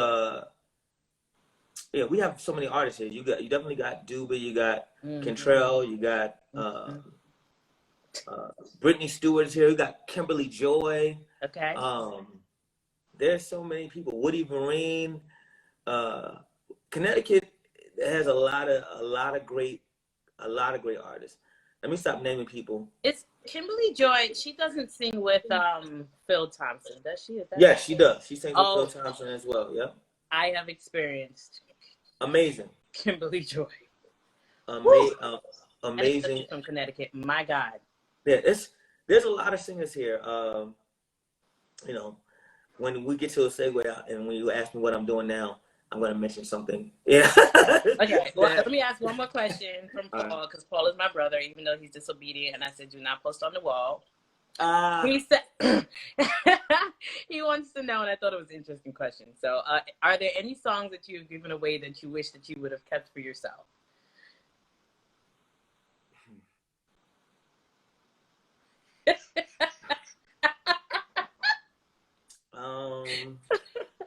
we have so many artists here. You definitely got Duba, you got Cantrell, you got Brittany Stewart's here. You got Kimberly Joy. Okay. There's so many people. Woody Vereen. Connecticut has a lot of great artists. Let me stop naming people. It's Kimberly Joy. She doesn't sing with Phil Thompson, does she? Yes, she does. She sings with Phil Thompson as well. Yep. I have experienced. Amazing. Kimberly Joy. Amazing. From Connecticut. My God. Yeah, there's a lot of singers here. You know, when we get to a segue out and when you ask me what I'm doing now, I'm going to mention something. Yeah. Okay. Well, let me ask one more question from Paul, because Paul is my brother, even though he's disobedient. And I said, do not post on the wall. He said he wants to know, and I thought it was an interesting question. So, are there any songs that you've given away that you wish that you would have kept for yourself?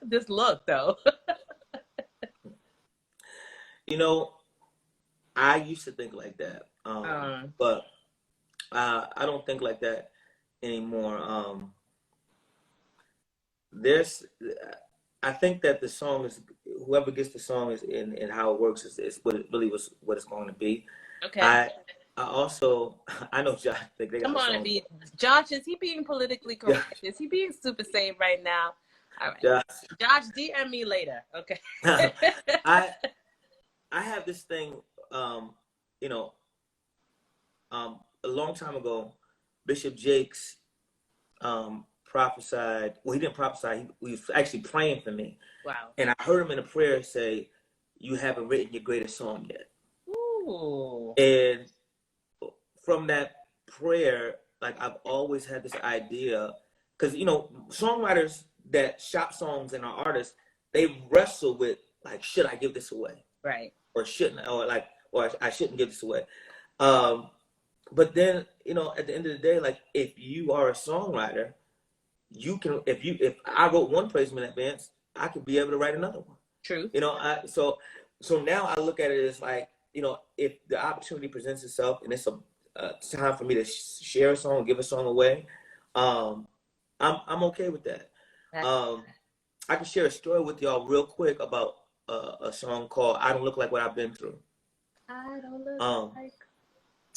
This look, though. You know, I used to think like that, but I don't think like that anymore. I think that the song is, whoever gets the song is in how it works is what it really was, what it's going to be. Okay. I also, I know Josh think they got Come a on, song. Josh, is he being politically correct? Is he being super safe right now? All right. Josh, DM me later. Okay. I have this thing, you know, a long time ago, Bishop Jakes prophesied. Well, he didn't prophesy. He was actually praying for me. Wow. And I heard him in a prayer say, "You haven't written your greatest song yet." Ooh. And from that prayer, like, I've always had this idea, because, you know, songwriters that shop songs and are artists, they wrestle with, like, should I give this away? Right. Or shouldn't, or I shouldn't give this away. But then, you know, at the end of the day, like, if you are a songwriter, you can, if I wrote one praise in advance, I could be able to write another one. True. You know, so now I look at it as like, you know, if the opportunity presents itself and it's a time for me to share a song, give a song away, I'm okay with that. I can share a story with y'all real quick about a song called "I Don't Look Like What I've Been Through." I don't look like.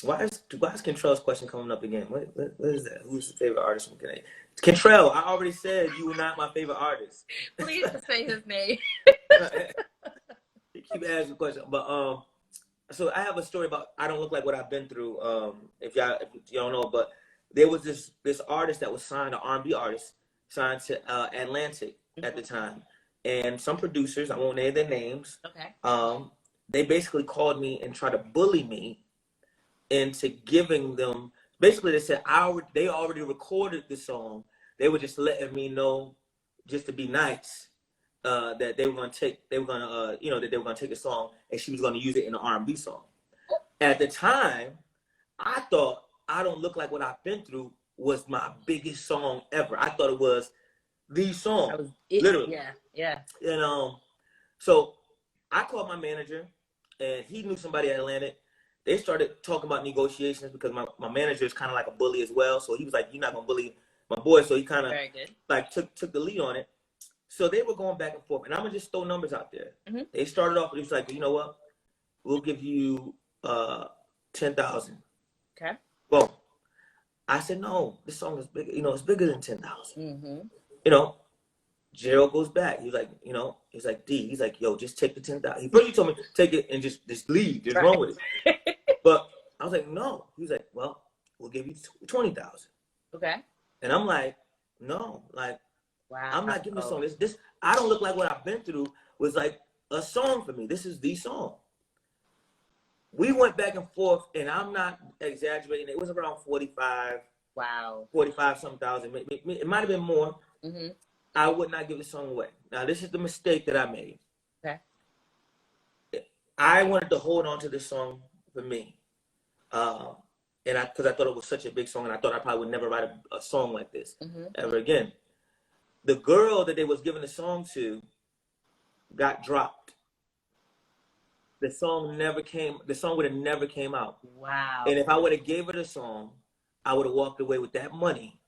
Why is Kentrell's question coming up again? What is that? Who's the favorite artist from Canada? Kentrell, I already said you were not my favorite artist. Please say his name. You keep asking the question, but so I have a story about "I Don't Look Like What I've Been Through." If you don't know, but there was this artist that was signed, an R&B artist, signed to Atlantic at the time, and some producers, I won't name their names. Okay. They basically called me and tried to bully me into giving them. Basically, they said they already recorded the song. They were just letting me know, just to be nice, that they were going to take. They were going to, that they were going to take the song and she was going to use it in an R&B song. At the time, I thought "I Don't Look Like What I've Been Through" was my biggest song ever. I thought it was the song. That was it. Literally. Yeah. And so I called my manager, and he knew somebody at Atlantic. They started talking about negotiations because my manager is kind of like a bully as well. So he was like, "You're not gonna bully my boy." So he kind of like took the lead on it. So they were going back and forth, and I'm gonna just throw numbers out there. Mm-hmm. They started off, he was like, "You know what? We'll give you 10,000." Okay. Well, I said, "No, this song is big. You know, it's bigger than 10,000." Mm-hmm. You know, Gerald goes back. He's like, he's like, "D." He's like, "Yo, just take the 10,000." He told me take it and just leave, just run with it. But I was like, "No." He's like, "Well, we'll give you 20,000." Okay. And I'm like, "No, like, wow, I'm not giving this song. This "I Don't Look Like What I've Been Through" was like a song for me. This is the song. We went back and forth, and I'm not exaggerating. It was around 45. Wow. 45 some thousand. It might have been more. Mm-hmm. I would not give the song away. Now, this is the mistake that I made. Okay. I wanted to hold on to this song for me. And because I thought it was such a big song, and I thought I probably would never write a song like this ever again. The girl that they was giving the song to got dropped. The song would have never came out. Wow. And if I would have gave her the song, I would have walked away with that money,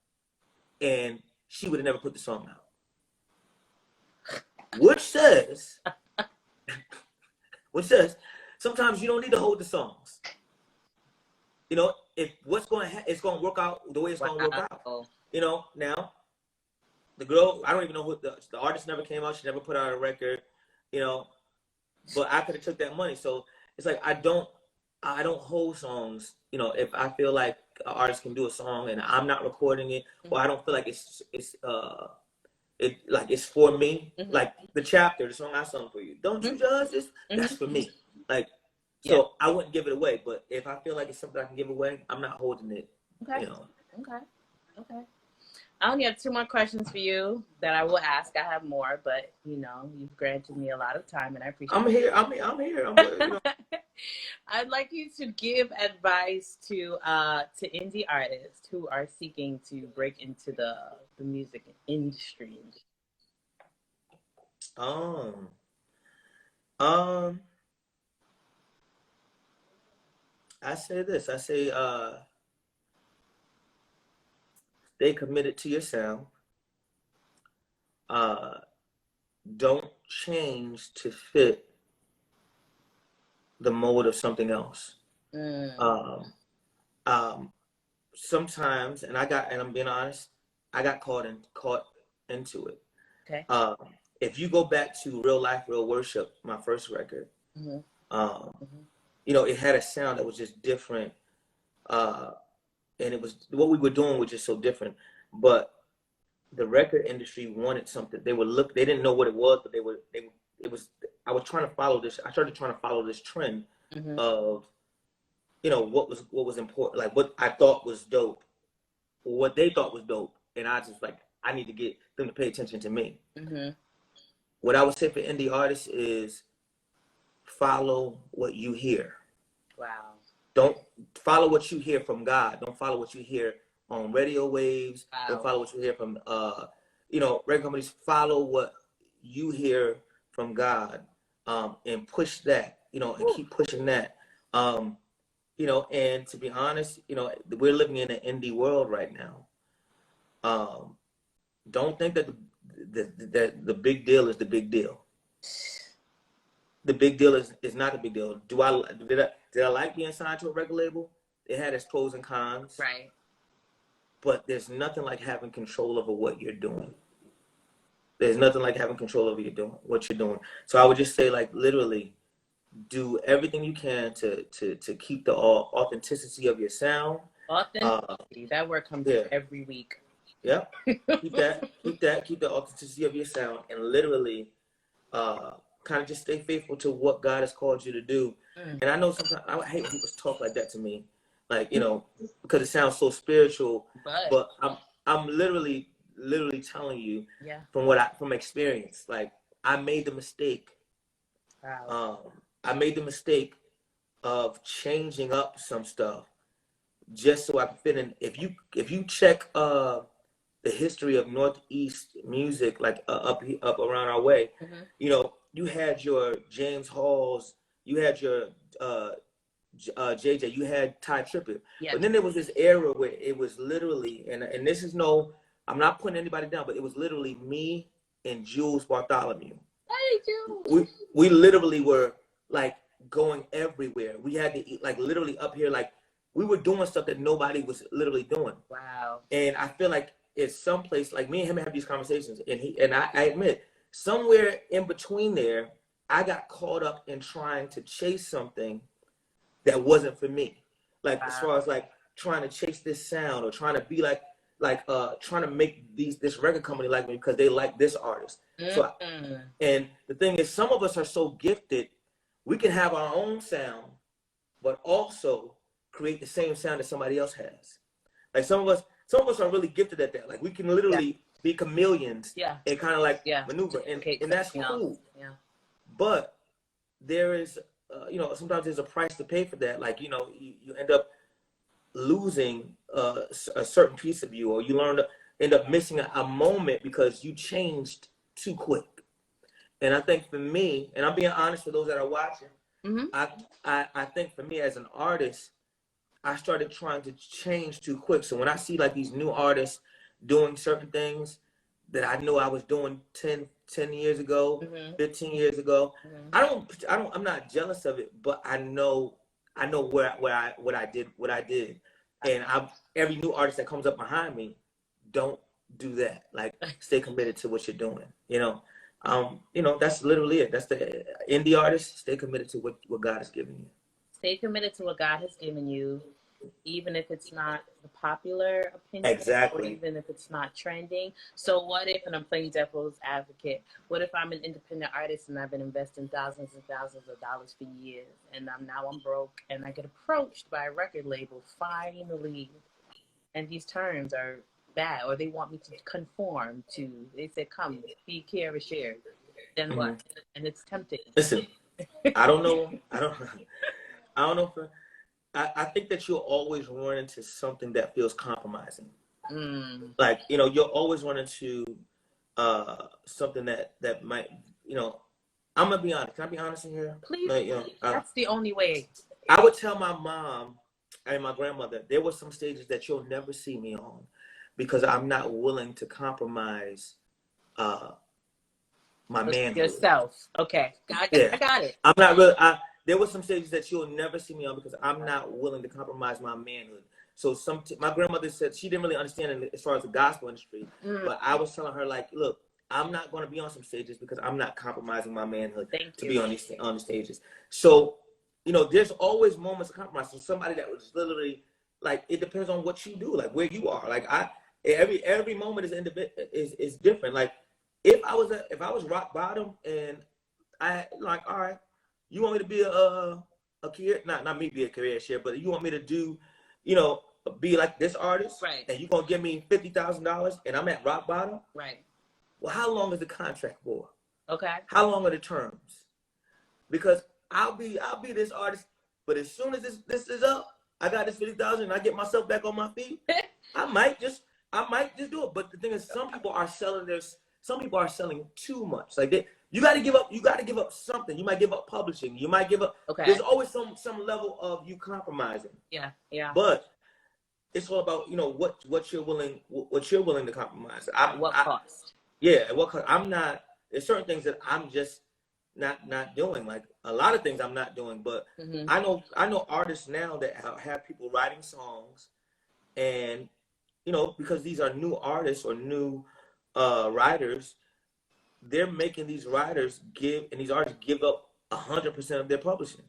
and she would have never put the song out. Which says, sometimes you don't need to hold the songs. You know, if it's going to work out the way it's going to work out. You know, now, the girl, I don't even know who the artist never came out. She never put out a record, you know, but I could have took that money. So it's like, I don't hold songs. You know, if I feel like an artist can do a song and I'm not recording it, or I don't feel like it's for me, like the chapter, the song I sung for you. Don't you judge this? That's for me. Like, so I wouldn't give it away. But if I feel like it's something I can give away, I'm not holding it. Okay. You know. Okay. I only have 2 more questions for you that I will ask. I have more, but you know, you've granted me a lot of time, and I appreciate. I'm here. I'm here. I'm good, you know. I'd like you to give advice to indie artists who are seeking to break into the music industry. I say this. I say stay committed to your sound. Don't change to fit the mold of something else. Sometimes, and I'm being honest, I got caught into it. Okay. If you go back to Real Life, Real Worship, my first record, you know, it had a sound that was just different. And it was, what we were doing was just so different. But the record industry wanted something. They didn't know what it was, but I was trying to follow this. I started trying to follow this trend of, you know, what was important, like what I thought was dope, or what they thought was dope. And I just like, I need to get them to pay attention to me. What I would say for indie artists is follow what you hear. Wow. Don't follow what you hear from God. Don't follow what you hear on radio waves. Wow. Don't follow what you hear from, you know, record companies. Follow what you hear from God, and push that, you know, and keep pushing that. You know, and to be honest, you know, we're living in an indie world right now. Don't think that the big deal is the big deal. The big deal is not the big deal. Did I like being signed to a record label? It had its pros and cons. Right. But there's nothing like having control over what you're doing. There's nothing like having control over what you're doing. So I would just say, like, literally, do everything you can to keep the authenticity of your sound. Authenticity. That word comes up every week. Yeah. Keep the authenticity of your sound, and literally kind of just stay faithful to what God has called you to do. And I know sometimes I hate when people talk like that to me, like, you know, because it sounds so spiritual, but I'm literally telling you from experience. Like, I made the mistake. I made the mistake of changing up some stuff just so I could fit in. If you check the history of Northeast music, like up around our way, you know, you had your James Halls, you had your JJ, you had Ty Trippett, but then there was this era where it was literally, and this is I'm not putting anybody down, but it was literally me and Jules Bartholomew. Hey, Jules. We literally were like going everywhere. We had to eat, like, literally up here, like we were doing stuff that nobody was literally doing. Wow. And I feel like it's someplace, like, me and him have these conversations, and I admit, somewhere in between there, I got caught up in trying to chase something that wasn't for me. Like, as far as like trying to chase this sound, or trying to be like trying to make this record company like me because they like this artist. So, and the thing is, some of us are so gifted, we can have our own sound, but also create the same sound that somebody else has. Like, some of us are really gifted at that. Like, we can literally be chameleons and kind of like maneuver, and that's cool. Yeah. But there is, you know, sometimes there's a price to pay for that. Like, you know, you end up losing a certain piece of you, or you end up missing a moment because you changed too quick. And I think for me, and I'm being honest for those that are watching, I think for me as an artist, I started trying to change too quick. So when I see like these new artists doing certain things that I knew I was doing 10 years ago, 15 years ago, I'm not jealous of it, but I know what I did. And every new artist that comes up behind me, don't do that. Like, stay committed to what you're doing. You know, that's literally it. That's the indie artist. Stay committed to what God has given you. Stay committed to what God has given you, even if it's not the popular opinion, exactly, or even if it's not trending. So what if, and I'm playing devil's advocate, what if I'm an independent artist and I've been investing thousands and thousands of dollars for years, and I'm broke, and I get approached by a record label finally, and these terms are bad, or they want me to conform to, they said, come, be, care, or share. Then what? And it's tempting. Listen, I don't know I don't know if I think that you'll always run into something that feels compromising. Like, you know, you'll always run into something that might, you know, I'm gonna be honest. Can I be honest in here? Please. Like, you know, that's the only way. I would tell my mom and my grandmother, there were some stages that you'll never see me on because I'm not willing to compromise my manhood. Yourself. Okay. I got it. I'm not really, there were some stages that you'll never see me on because I'm not willing to compromise my manhood. So my grandmother said she didn't really understand it as far as the gospel industry, but I was telling her, like, look, I'm not going to be on some stages because I'm not compromising my manhood be on the stages. So, you know, there's always moments of compromise. So somebody that was literally, like, it depends on what you do, like where you are. Like every moment is different. Like if I was rock bottom and I like, all right, you want me to be a career, not me be a career share, but you want me to do, you know, be like this artist, right? And you're gonna give me $50,000 and I'm at rock bottom, right? Well, how long is the contract for? Okay. How long are the terms? Because I'll be this artist, but as soon as this is up, I got this 50,000 and I get myself back on my feet. I might just do it. But the thing is, some people are selling too much. Like you got to give up something. You might give up publishing. You might give up. Okay. There's always some level of you compromising. Yeah. Yeah. But it's all about, you know, what you're willing to compromise. What cost? Yeah, I'm not. There's certain things that I'm just not doing. Like a lot of things I'm not doing. But I know artists now that have people writing songs, and you know, because these are new artists or new writers, they're making these artists give up 100% of their publishing.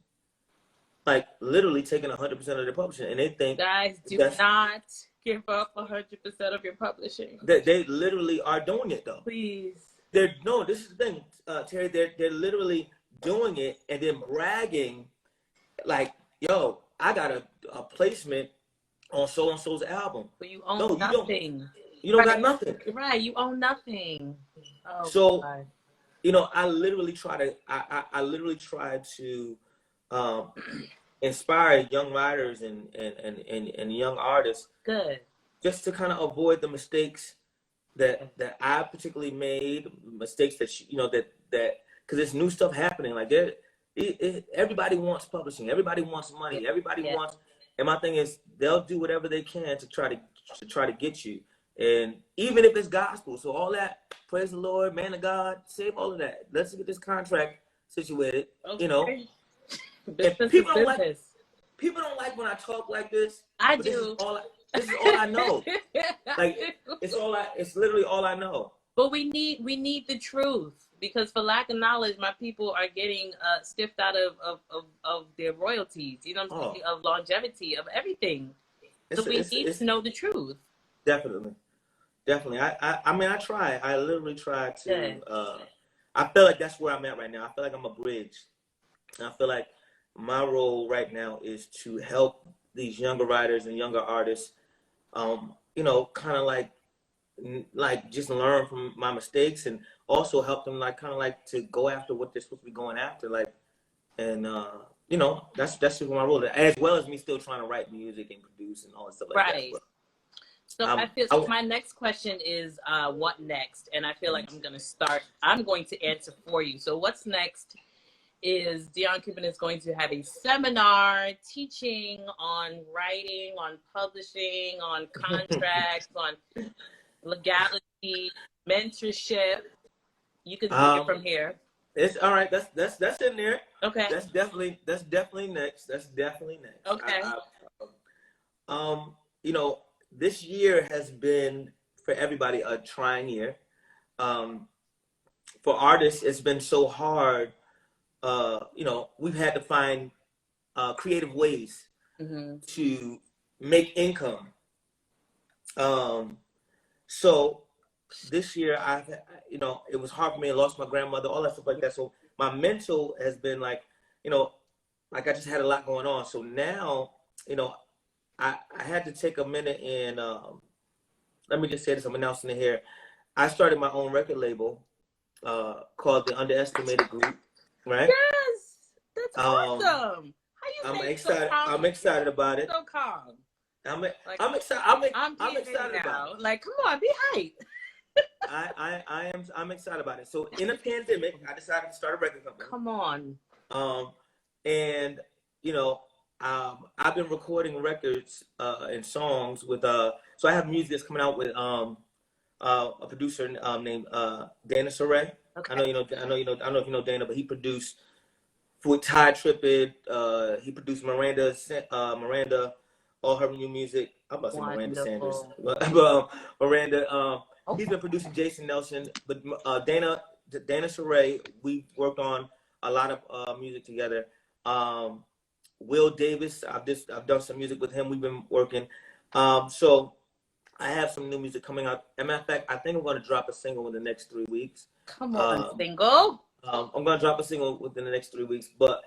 Like literally taking 100% of their publishing, and they think, guys, do not give up 100% of your publishing. They literally are doing it though. Please. This is the thing, Terry. They're literally doing it and then bragging, like, "Yo, I got a placement on so and so's album." But you own nothing. You don't got nothing. Right, you own nothing. Oh, so, God. You know, I literally try to inspire young writers and young artists. Good. Just to kind of avoid the mistakes that I particularly made, mistakes that that because there's new stuff happening. Like everybody wants publishing, everybody wants money, everybody wants. And my thing is, they'll do whatever they can to try to get you. And even if it's gospel, so all that, praise the Lord, man of God, save all of that. Let's get this contract situated. Okay. You know, people don't like when I talk like this. I do. This is all I know. Like it's literally all I know. But we need the truth, because for lack of knowledge, my people are getting stiffed out of their royalties. You know what I'm saying? Of longevity, of everything. So we need to know the truth. Definitely. I mean, I try. I literally try to. I feel like that's where I'm at right now. I feel like I'm a bridge. And I feel like my role right now is to help these younger writers and younger artists, you know, kind of like just learn from my mistakes, and also help them to go after what they're supposed to be going after. And you know, that's just my role, as well as me still trying to write music and produce and all that stuff like that. But, so my next question is, what next? And I feel like I'm going to answer for you. So what's next is Deon Kipping is going to have a seminar teaching on writing, on publishing, on contracts, on legality, mentorship. You can take it from here. It's all right. That's in there. Okay. That's definitely next. Okay. You know, this year has been for everybody a trying year. For artists, it's been so hard. You know, we've had to find creative ways to make income. So this year, you know, it was hard for me. I lost my grandmother, all that stuff like that. So my mental has been like, you know, like I just had a lot going on. So now, you know, I had to take a minute and let me just say this. I'm announcing it here. I started my own record label called the Underestimated Group. Right? Yes, that's awesome. How I'm excited. I'm excited about it. So calm. I'm excited. I'm excited about it. Like, come on, be hype. I'm excited about it. So in a pandemic, I decided to start a record company. Come on. And you know, I've been recording records and songs with so I have music that's coming out with a producer named Dana Survey. Okay. I don't know if you know Dana, but he produced for Ty Trippett. He produced Miranda, all her new music. I'm about to say Miranda Sanders, but Miranda. He's been producing Jason Nelson, but Dana Survey. We've worked on a lot of music together. Will Davis, I've done some music with him. We've been working. So I have some new music coming out. As a matter of fact, I think I'm going to drop a single in the next 3 weeks. Come on, single. I'm going to drop a single within the next 3 weeks. But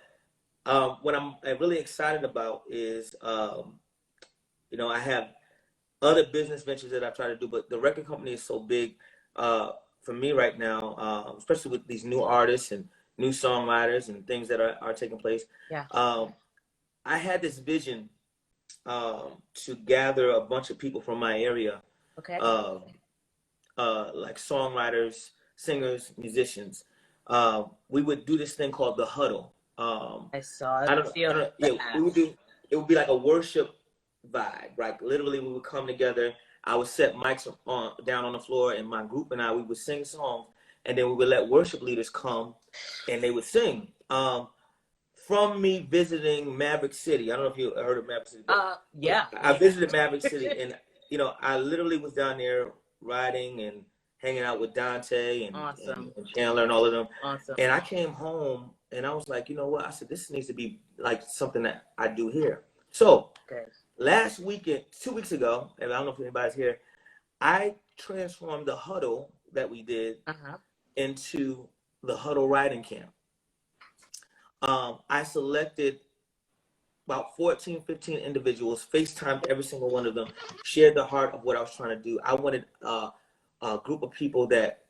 what I'm really excited about is, I have other business ventures that I try to do, but the record company is so big for me right now, especially with these new artists and new songwriters and things that are taking place. Yeah. I had this vision to gather a bunch of people from my area. Okay. Like songwriters, singers, musicians. We would do this thing called the huddle. I saw it. It would be like a worship vibe, right? Literally, we would come together. I would set mics down on the floor, and my group and we would sing songs, and then we would let worship leaders come, and they would sing. From me visiting Maverick City, I don't know if you heard of Maverick City. Yeah. I visited Maverick City, and I literally was down there riding and hanging out with Dante and Chandler and all of them. Awesome. And I came home, and I was like, you know what? I said, this needs to be like something that I do here. So last weekend, 2 weeks ago, and I don't know if anybody's here, I transformed the huddle that we did into the huddle writing camp. I selected about 14, 15 individuals, FaceTimed every single one of them, shared the heart of what I was trying to do. I wanted a group of people that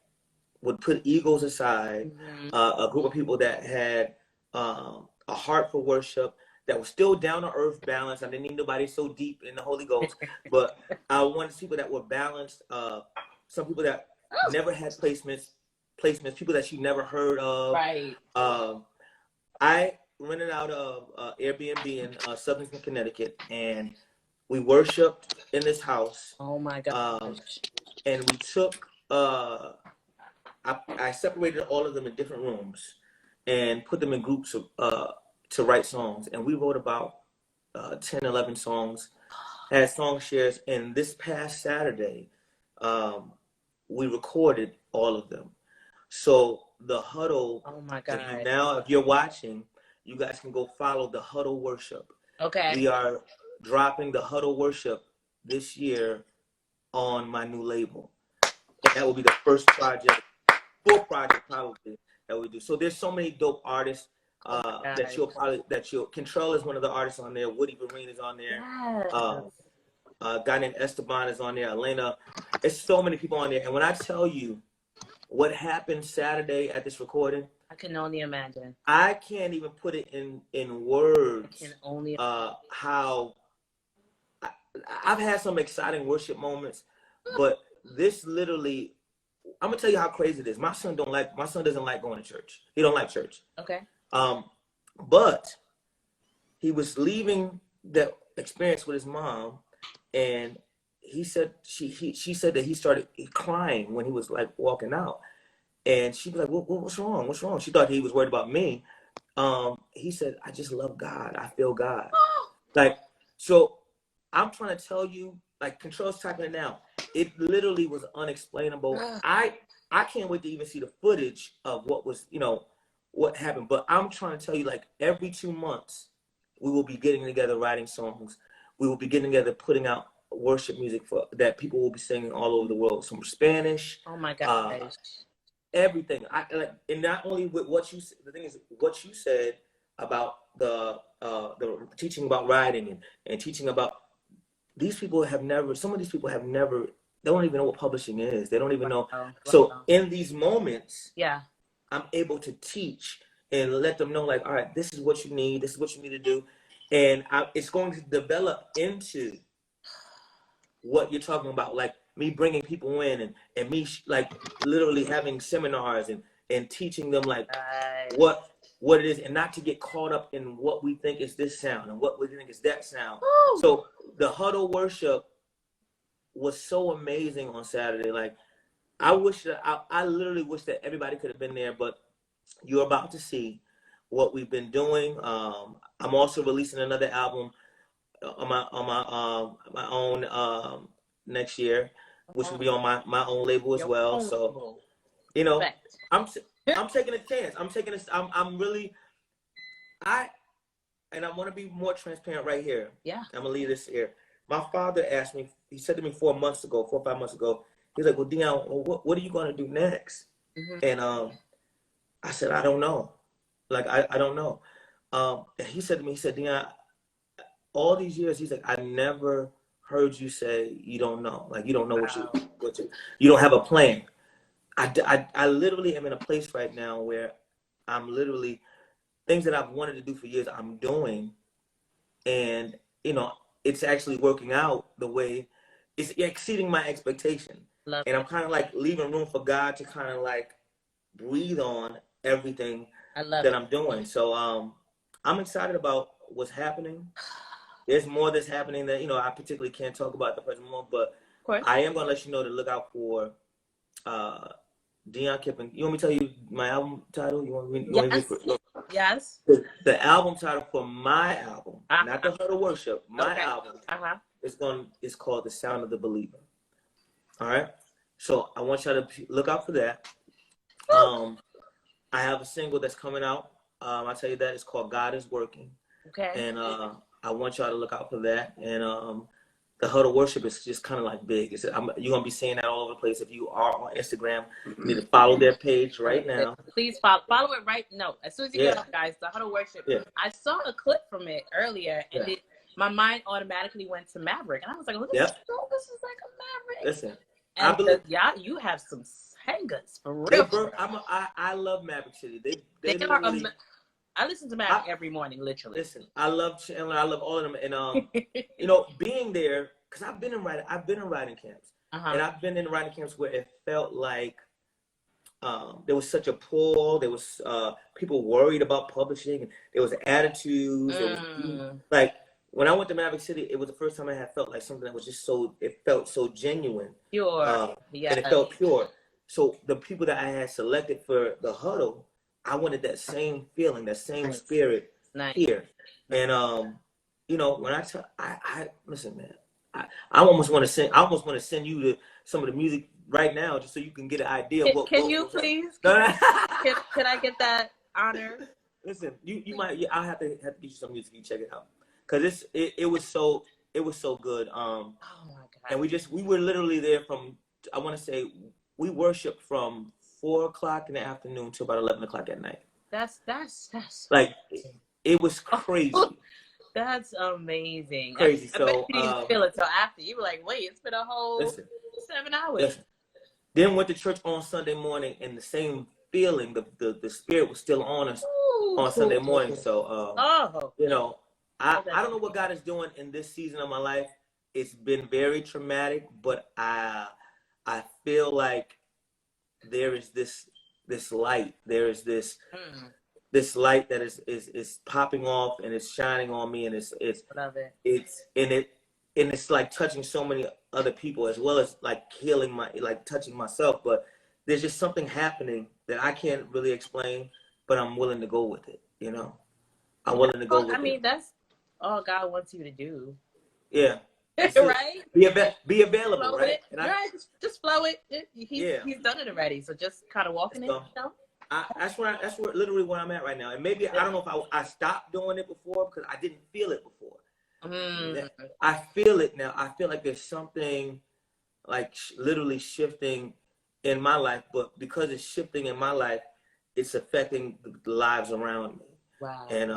would put egos aside, a group of people that had a heart for worship, that was still down to earth, balanced. I didn't need nobody so deep in the Holy Ghost, but I wanted people that were balanced. Some people that never had placements, people that you never heard of. Right. I rented out Airbnb in Southern Connecticut, and we worshiped in this house. Oh my gosh. And we took, I separated all of them in different rooms and put them in groups to write songs. And we wrote about 10, 11 songs, had song shares. And this past Saturday, we recorded all of them. So the huddle, oh my God. Now, if you're watching, you guys can go follow the Huddle Worship. Okay. We are dropping the Huddle Worship this year on my new label. And that will be the first project, full project probably, that we do. So there's so many dope artists Control is one of the artists on there. Woody Vereen is on there. Yes. A guy named Esteban is on there. Elena. It's so many people on there. And when I tell you what happened Saturday at this recording, I can only imagine. I can't even put it in words. I can only how I've had some exciting worship moments, but this literally, I'm gonna tell you how crazy it is. My son doesn't like going to church. He don't like church. Okay. But he was leaving the experience with his mom, and he said she said that he started crying when he was like walking out, and she was like, "What's wrong? What's wrong?" She thought he was worried about me. He said, "I just love God. I feel God." Like, so I'm trying to tell you, like, Control's typing it now. It literally was unexplainable. I can't wait to even see the footage of what was, what happened. But I'm trying to tell you, like, every 2 months, we will be getting together, writing songs. We will be getting together, putting out worship music that people will be singing all over the world. Some Spanish. Oh my gosh. Everything. And not only with what you, the thing is, what you said about the teaching about writing and teaching about, some of these people have never, they don't even know what publishing is. They don't even know. So in these moments, I'm able to teach and let them know, like, all right, this is what you need. This is what you need to do. And it's going to develop into what you're talking about, like me bringing people in and me like literally having seminars and teaching them like what it is, and not to get caught up in what we think is this sound and what we think is that sound. Woo! So the huddle worship was so amazing on Saturday. Like I wish that I literally wish that everybody could have been there, but you're about to see what we've been doing. I'm also releasing another album on my own next year, which will be on my own label as well. So, you know, I'm taking a chance. I'm really, and I want to be more transparent right here. Yeah. I'm gonna leave this here. My father asked me. He said to me 4 or 5 months ago. He's like, "Well, Deon, what are you gonna do next?" And I said, "I don't know. Like I don't know." And he said to me, he said, "Deon, all these years," he's like, "I never heard you say you don't know. Like you don't know what you don't have a plan." I literally am in a place right now where I'm literally things that I've wanted to do for years, I'm doing, and you know, it's actually working out the way it's exceeding my expectation. And I'm kind of like leaving room for God to kind of like breathe on everything that I'm doing. So I'm excited about what's happening. There's more that's happening that, you know, I particularly can't talk about at the present moment, but I am going to let you know to look out for Deon Kipping. You want me to tell you my album title? You want me Yes. The album title for my album, not the Huddle Worship, my album is called The Sound of the Believer. All right? So I want y'all to look out for that. I have a single that's coming out. I'll tell you that. It's called God is Working. Okay. And I want y'all to look out for that. And the Huddle Worship is just kind of like big. You're going to be seeing that all over the place. If you are on Instagram, you need to follow their page right now. Please follow it right now. As soon as you get up, guys, the Huddle Worship. Yeah. I saw a clip from it earlier, and my mind automatically went to Maverick. And I was like, look at this. This is like a Maverick. Listen. And you have some hangers for real. I love Maverick City. They literally, I listen to Maverick every morning, literally. Listen, I love Chandler. I love all of them, and you know, being there because I've been in writing camps, and I've been in writing camps where it felt like there was such a pull. There was people worried about publishing, and there was attitudes. There was, like when I went to Maverick City, it was the first time I had felt like something that was just it felt so genuine, pure, and it felt pure. So the people that I had selected for the Huddle, I wanted that same feeling, that same spirit here. And you know, when I listen, man, I almost want to send you to some of the music right now, just so you can get an idea of what. Can you please? Can I get that honor? Listen, you might. Yeah, I'll have to get you some music. You check it out, because it was so good. Oh my God! And we were literally there from, I want to say, we worshiped from 4 o'clock in the afternoon to about 11 o'clock at night. That's like it was crazy. That's amazing. Crazy. I bet you didn't feel it till after. You were like, wait, it's been a whole 7 hours. Listen. Then went to church on Sunday morning, and the same feeling, the spirit was still on us on Sunday morning. So you know, I don't know what God is doing in this season of my life. It's been very traumatic, but I feel like there is this light. There is this light that is popping off, and it's shining on me, and it's like touching so many other people, as well as like healing touching myself. But there's just something happening that I can't really explain, but I'm willing to go with it. You know, I'm willing to go with it. I mean, that's all God wants you to do. Yeah. Right? Be available, flow right? Just flow it. He's done it already. So just kind of walking it. That's where literally where I'm at right now. And maybe I don't know if I stopped doing it before because I didn't feel it before. I feel it now. I feel like there's something like literally shifting in my life, but because it's shifting in my life, it's affecting the lives around me. Wow. And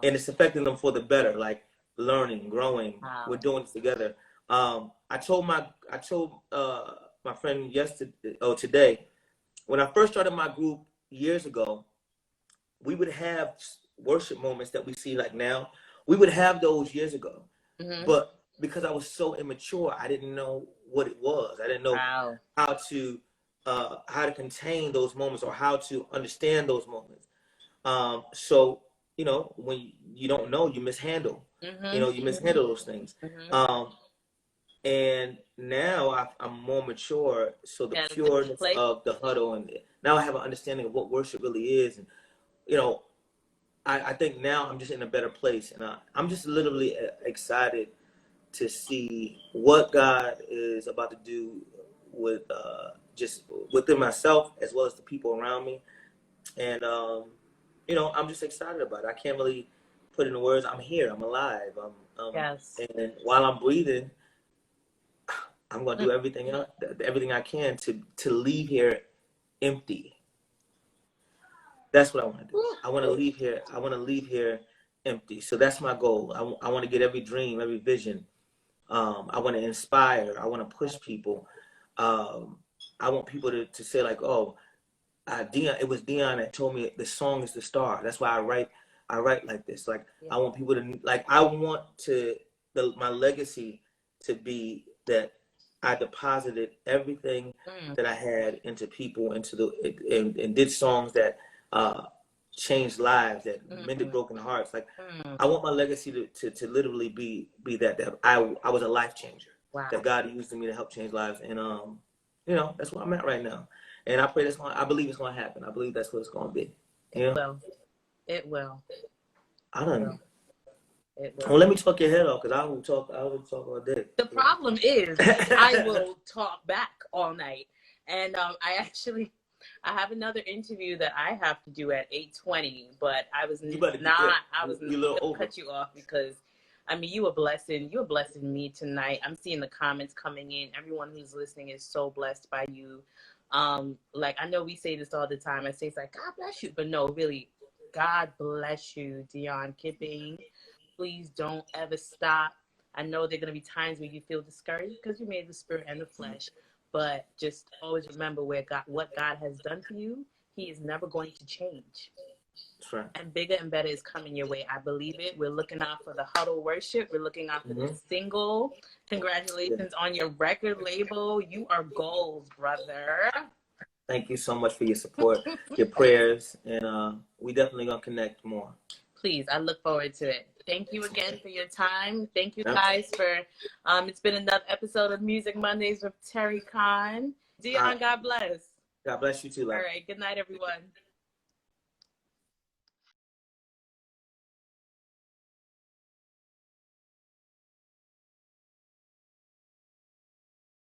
and it's affecting them for the better. Like learning, growing. Wow. We're doing this together. I told my friend today, when I first started my group years ago, we would have worship moments that we see like now, we would have those years ago, but because I was so immature, I didn't know what it was. I didn't know how to contain those moments or how to understand those moments. So, you know, when you don't know, you mishandle. You know, you mishandle those things. And now I'm more mature, so the pureness of the huddle, and now I have an understanding of what worship really is. And, you know, I think now I'm just in a better place, and I'm just literally excited to see what God is about to do with just within myself as well as the people around me. And you know, I'm just excited about it. I can't really put in the words. I'm here. I'm alive. And while I'm breathing, I'm gonna do everything I can to leave here empty. That's what I want to do. I want to leave here. I want to leave here empty. So that's my goal. I want to get every dream, every vision. I want to inspire. I want to push people. I want people to say like, oh, Deon. It was Deon that told me the song is the star. That's why I write like this. Like I want people to like. I want my legacy to be that I deposited everything that I had into people, and did songs that changed lives, that mended broken hearts. Like I want my legacy to literally be that I was a life changer. That God used me to help change lives, and you know, that's where I'm at right now. And I pray I believe it's gonna happen. I believe that's what it's gonna be. You know? It will. I don't know. Well, let me talk your head off, because I will talk all day. The problem is I will talk back all night. And I have another interview that I have to do at 8:20, but I was going to cut you off because, I mean, you're blessing me tonight. I'm seeing the comments coming in. Everyone who's listening is so blessed by you. Like, I know we say this all the time. I say it's like, God bless you. But no, really, God bless you, Deon Kipping. Please don't ever stop. I know there are going to be times where you feel discouraged because you made the spirit and the flesh. But just always remember what God has done for you. He is never going to change. That's right. And bigger and better is coming your way. I believe it. We're looking out for the Huddle Worship. We're looking out for the single. Congratulations on your record label. You are gold, brother. Thank you so much for your support, your prayers, and we definitely gonna connect more. Please, I look forward to it. Thank you again for your time. Thank you guys for, it's been another episode of Music Mondays with Terri, Cann. Deon, God bless. God bless you too, love. All right, good night, everyone.